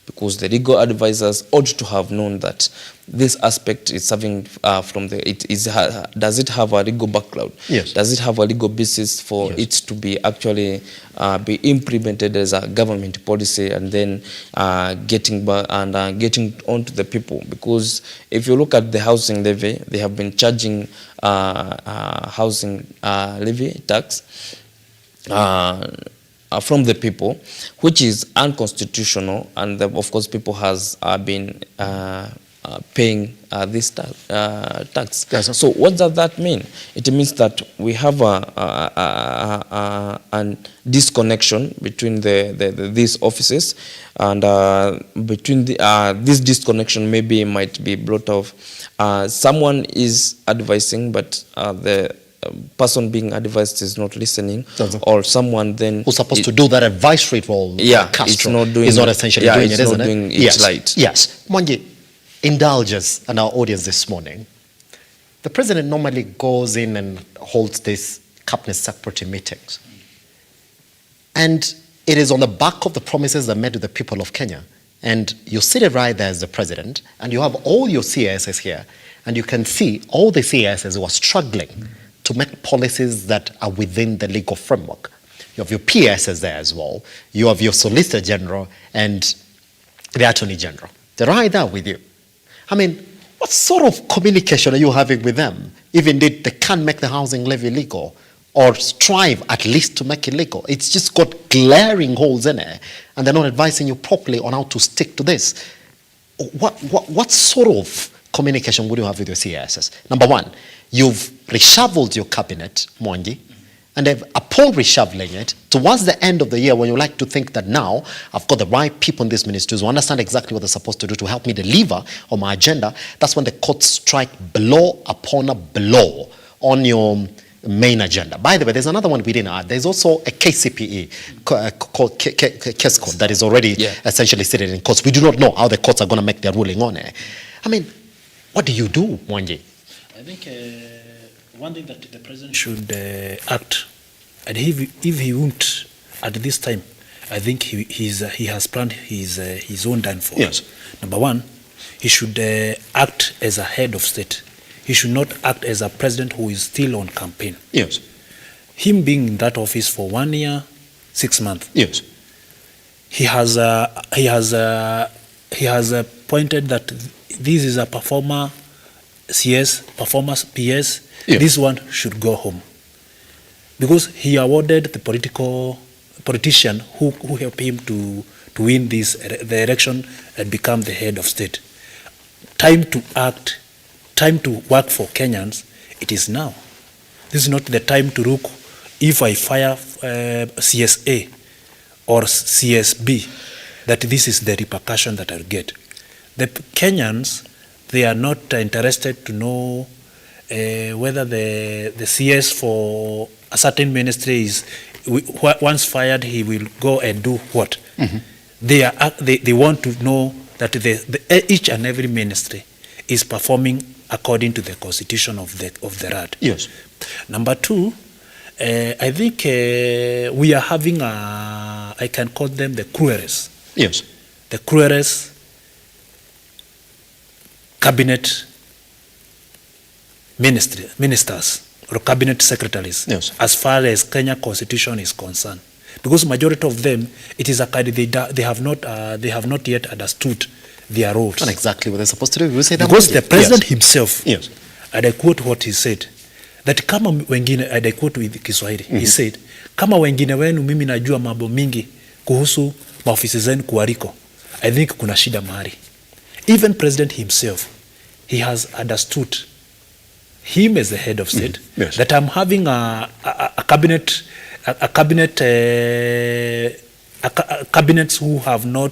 Because the legal advisors ought to have known that this aspect is serving from does it have a legal background? Yes. Does it have a legal basis for it to be actually be implemented as a government policy and then getting onto the people? Because if you look at the housing levy, they have been charging housing levy tax from the people, which is unconstitutional, and of course people has been paying this tax. So what does that mean? It means that we have a disconnection between these offices, and between this disconnection maybe might be brought off. Someone is advising, but the person being advised is not listening, or someone then who's supposed to do that advisory role. Castro is not essentially doing it, isn't it? Yes. Right. Yes. Mwangi, indulge us and our audience this morning. The president normally goes in and holds these cabinet secretary meetings, and it is on the back of the promises that made to the people of Kenya. And you're seated right there as the president, and you have all your CSs here, and you can see all the CSs who are struggling to make policies that are within the legal framework. You have your PSs there as well. You have your Solicitor General and the Attorney General. They're right there with you. I mean, what sort of communication are you having with them? Even if they can't make the housing levy legal, or strive at least to make it legal. It's just got glaring holes in it, and they're not advising you properly on how to stick to this. What sort of communication would you have with your CSs? Number one, you've reshuffled your cabinet, Mwangi, and upon reshuffling it, towards the end of the year, when you like to think that now I've got the right people in these ministries who understand exactly what they're supposed to do to help me deliver on my agenda, that's when the courts strike blow upon a blow on your main agenda. By the way, there's another one we didn't add. There's also a KCPE, case code, that is already essentially seated in courts. We do not know how the courts are going to make their ruling on it. I mean, what do you do, Mwangi? I think one thing that the president should act, and if he won't at this time, I think he has planned his own downfall. Yes. Number one, he should act as a head of state. He should not act as a president who is still on campaign. Yes. Him being in that office for 1 year, 6 months. Yes. He has pointed that this is a performer CS, performance PS. Yes. This one should go home, because he awarded the politician who helped him to win the election and become the head of state. Time to act, time to work for Kenyans, it is now. This is not the time to look if I fire CSA or CSB, that this is the repercussion that I'll get. The Kenyans, they are not interested to know whether the CS for a certain ministry is, once fired, he will go and do what. Mm-hmm. They want to know that each and every ministry is performing according to the constitution of the RUTO. Yes. Number two, I think we are having I can call them the cruelest. Yes. The cruelest cabinet ministers. or cabinet secretaries, as far as Kenya Constitution is concerned, because majority of them, it is a kind they have not yet understood their roles. And exactly what they're supposed to do. We say that because the president himself, and I quote what he said, that kama wengine, and I quote with Kiswahili, he said, kama wengine wenu mimi najua mambo mingi kuhusu maofisi zenu kuwaliko, I think kuna shida mahali. Even president himself, he has understood, him as the head of state, that I'm having a cabinets who have not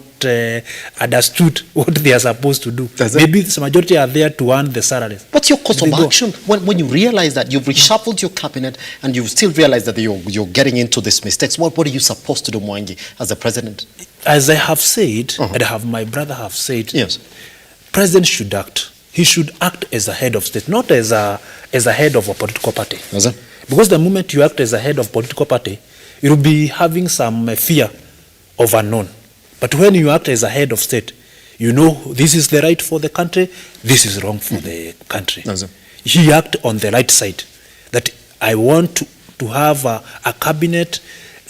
understood what they are supposed to do. Maybe the majority are there to earn the salaries. What's your course of action when you realize that you've reshuffled your cabinet and you still realize that you're getting into these mistakes? What are you supposed to do, Mwangi, as the president? As I have said, and my brother have said, president should act. He should act as a head of state, not as a head of a political party. Because the moment you act as a head of political party, you will be having some fear of unknown. But when you act as a head of state, you know this is the right for the country, this is wrong for the country. He act on the right side. That I want to have a cabinet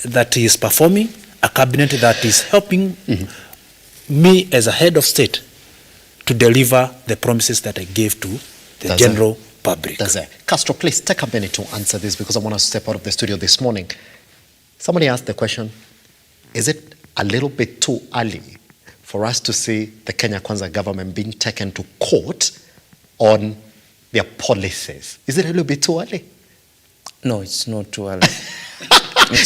that is performing, a cabinet that is helping me as a head of state to deliver the promises that I gave to the general public. Castro, please take a minute to answer this because I want to step out of the studio this morning. Somebody asked the question, is it a little bit too early for us to see the Kenya Kwanza government being taken to court on their policies? Is it a little bit too early? No, it's not too early.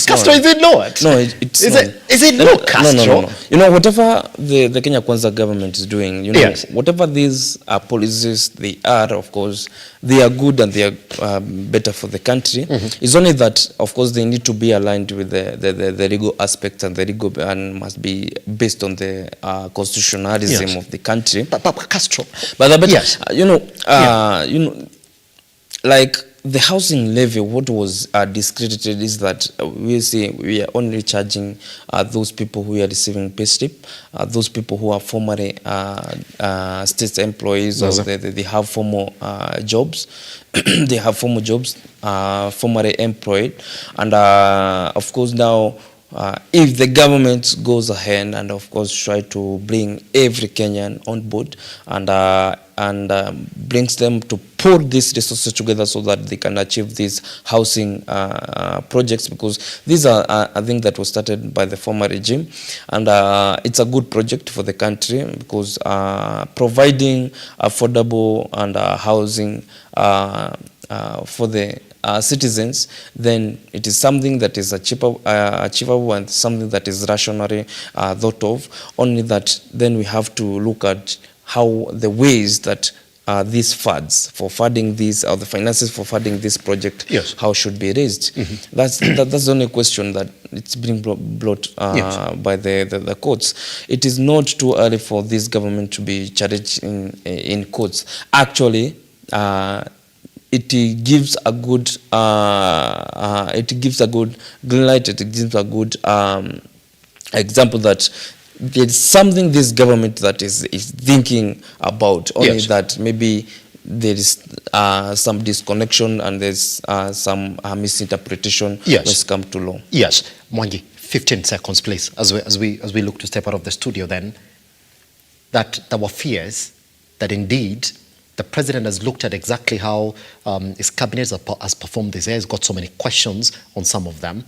Castro, is it not? No, it's is not. Is it not, Castro? No. You know, whatever the Kenya Kwanza government is doing, you know, whatever these policies they are, of course, they are good and they are better for the country. It's only that, of course, they need to be aligned with the legal aspects, and the legal must be based on the constitutionalism of the country. But Castro, you know, like the housing levy, what was discredited is that we are only charging those people who are receiving pay slip, those people who are formerly state employees, or they have formal jobs, they have formal jobs, formerly employed, and of course now, if the government goes ahead and of course try to bring every Kenyan on board and brings them to put these resources together so that they can achieve these housing projects, because these are a thing that was started by the former regime, and it's a good project for the country because providing affordable and housing for the citizens, then it is something that is achievable and something that is rationally thought of. Only that then we have to look at how the ways that these funds for funding these, or the finances for funding this project, how should be raised. That's the only question that it's being brought by the courts. It is not too early for this government to be charged in courts. Actually, it gives a good green light. It gives a good example that there's something this government that is thinking about, only that maybe there is some disconnection and there's some misinterpretation when it comes to law. Yes, Mwangi, 15 seconds, please, as we look to step out of the studio. Then, that there were fears that indeed the president has looked at exactly how his cabinet has performed this year. He's got so many questions on some of them.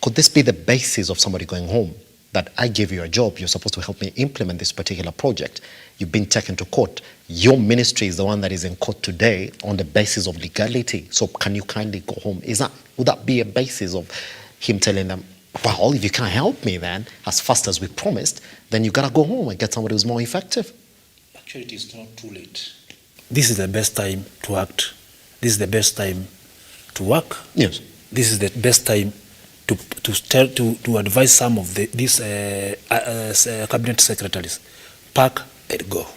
Could this be the basis of somebody going home? That I gave you a job, you're supposed to help me implement this particular project. You've been taken to court. Your ministry is the one that is in court today on the basis of legality. So can you kindly go home? Would that be a basis of him telling them, well, if you can't help me then, as fast as we promised, then you gotta go home and get somebody who's more effective? Actually, it is not too late. This is the best time to act. This is the best time to work. Yes. This is the best time to advise some of these cabinet secretaries, pack and go.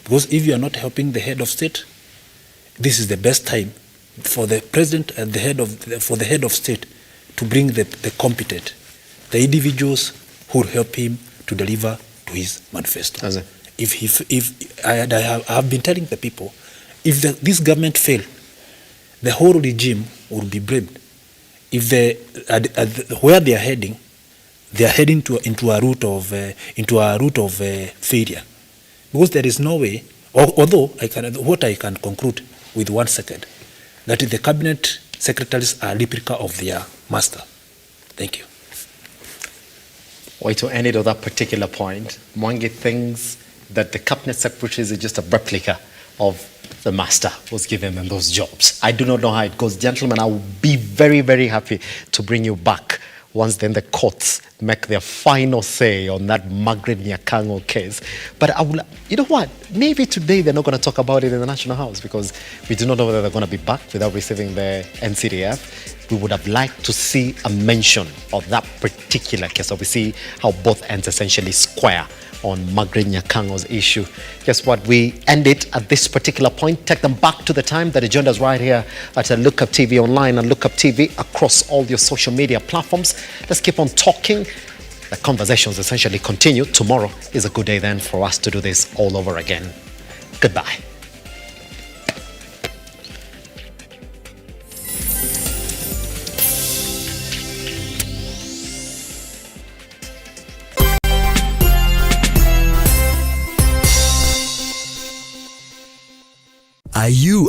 Because if you are not helping the head of state, this is the best time for the president and for the head of state to bring the competent, the individuals who will help him to deliver to his manifesto. If I have been telling the people, if this government fail, the whole regime will be blamed. If where they are heading into a route of failure, because there is no way. Although what I can conclude with 1 second, that the cabinet secretaries are replica of their master. Thank you. Or to end it on that particular point, Mwangi thinks that the cabinet secretaries is just a replica of the master who's given them those jobs. I do not know how it goes. Gentlemen, I will be very, very happy to bring you back once then the courts make their final say on that Margaret Nyakango case. But I will, you know what? Maybe today they're not going to talk about it in the National House because we do not know whether they're going to be back without receiving the NCDF. We would have liked to see a mention of that particular case. So we see how both ends essentially square on Margaret Nyakango's issue. Guess what? We end it at this particular point. Take them back to the time that they joined us right here at Lookuptv online and Lookuptv across all your social media platforms. Let's keep on talking. The conversations essentially continue. Tomorrow is a good day then for us to do this all over again. Goodbye. Are you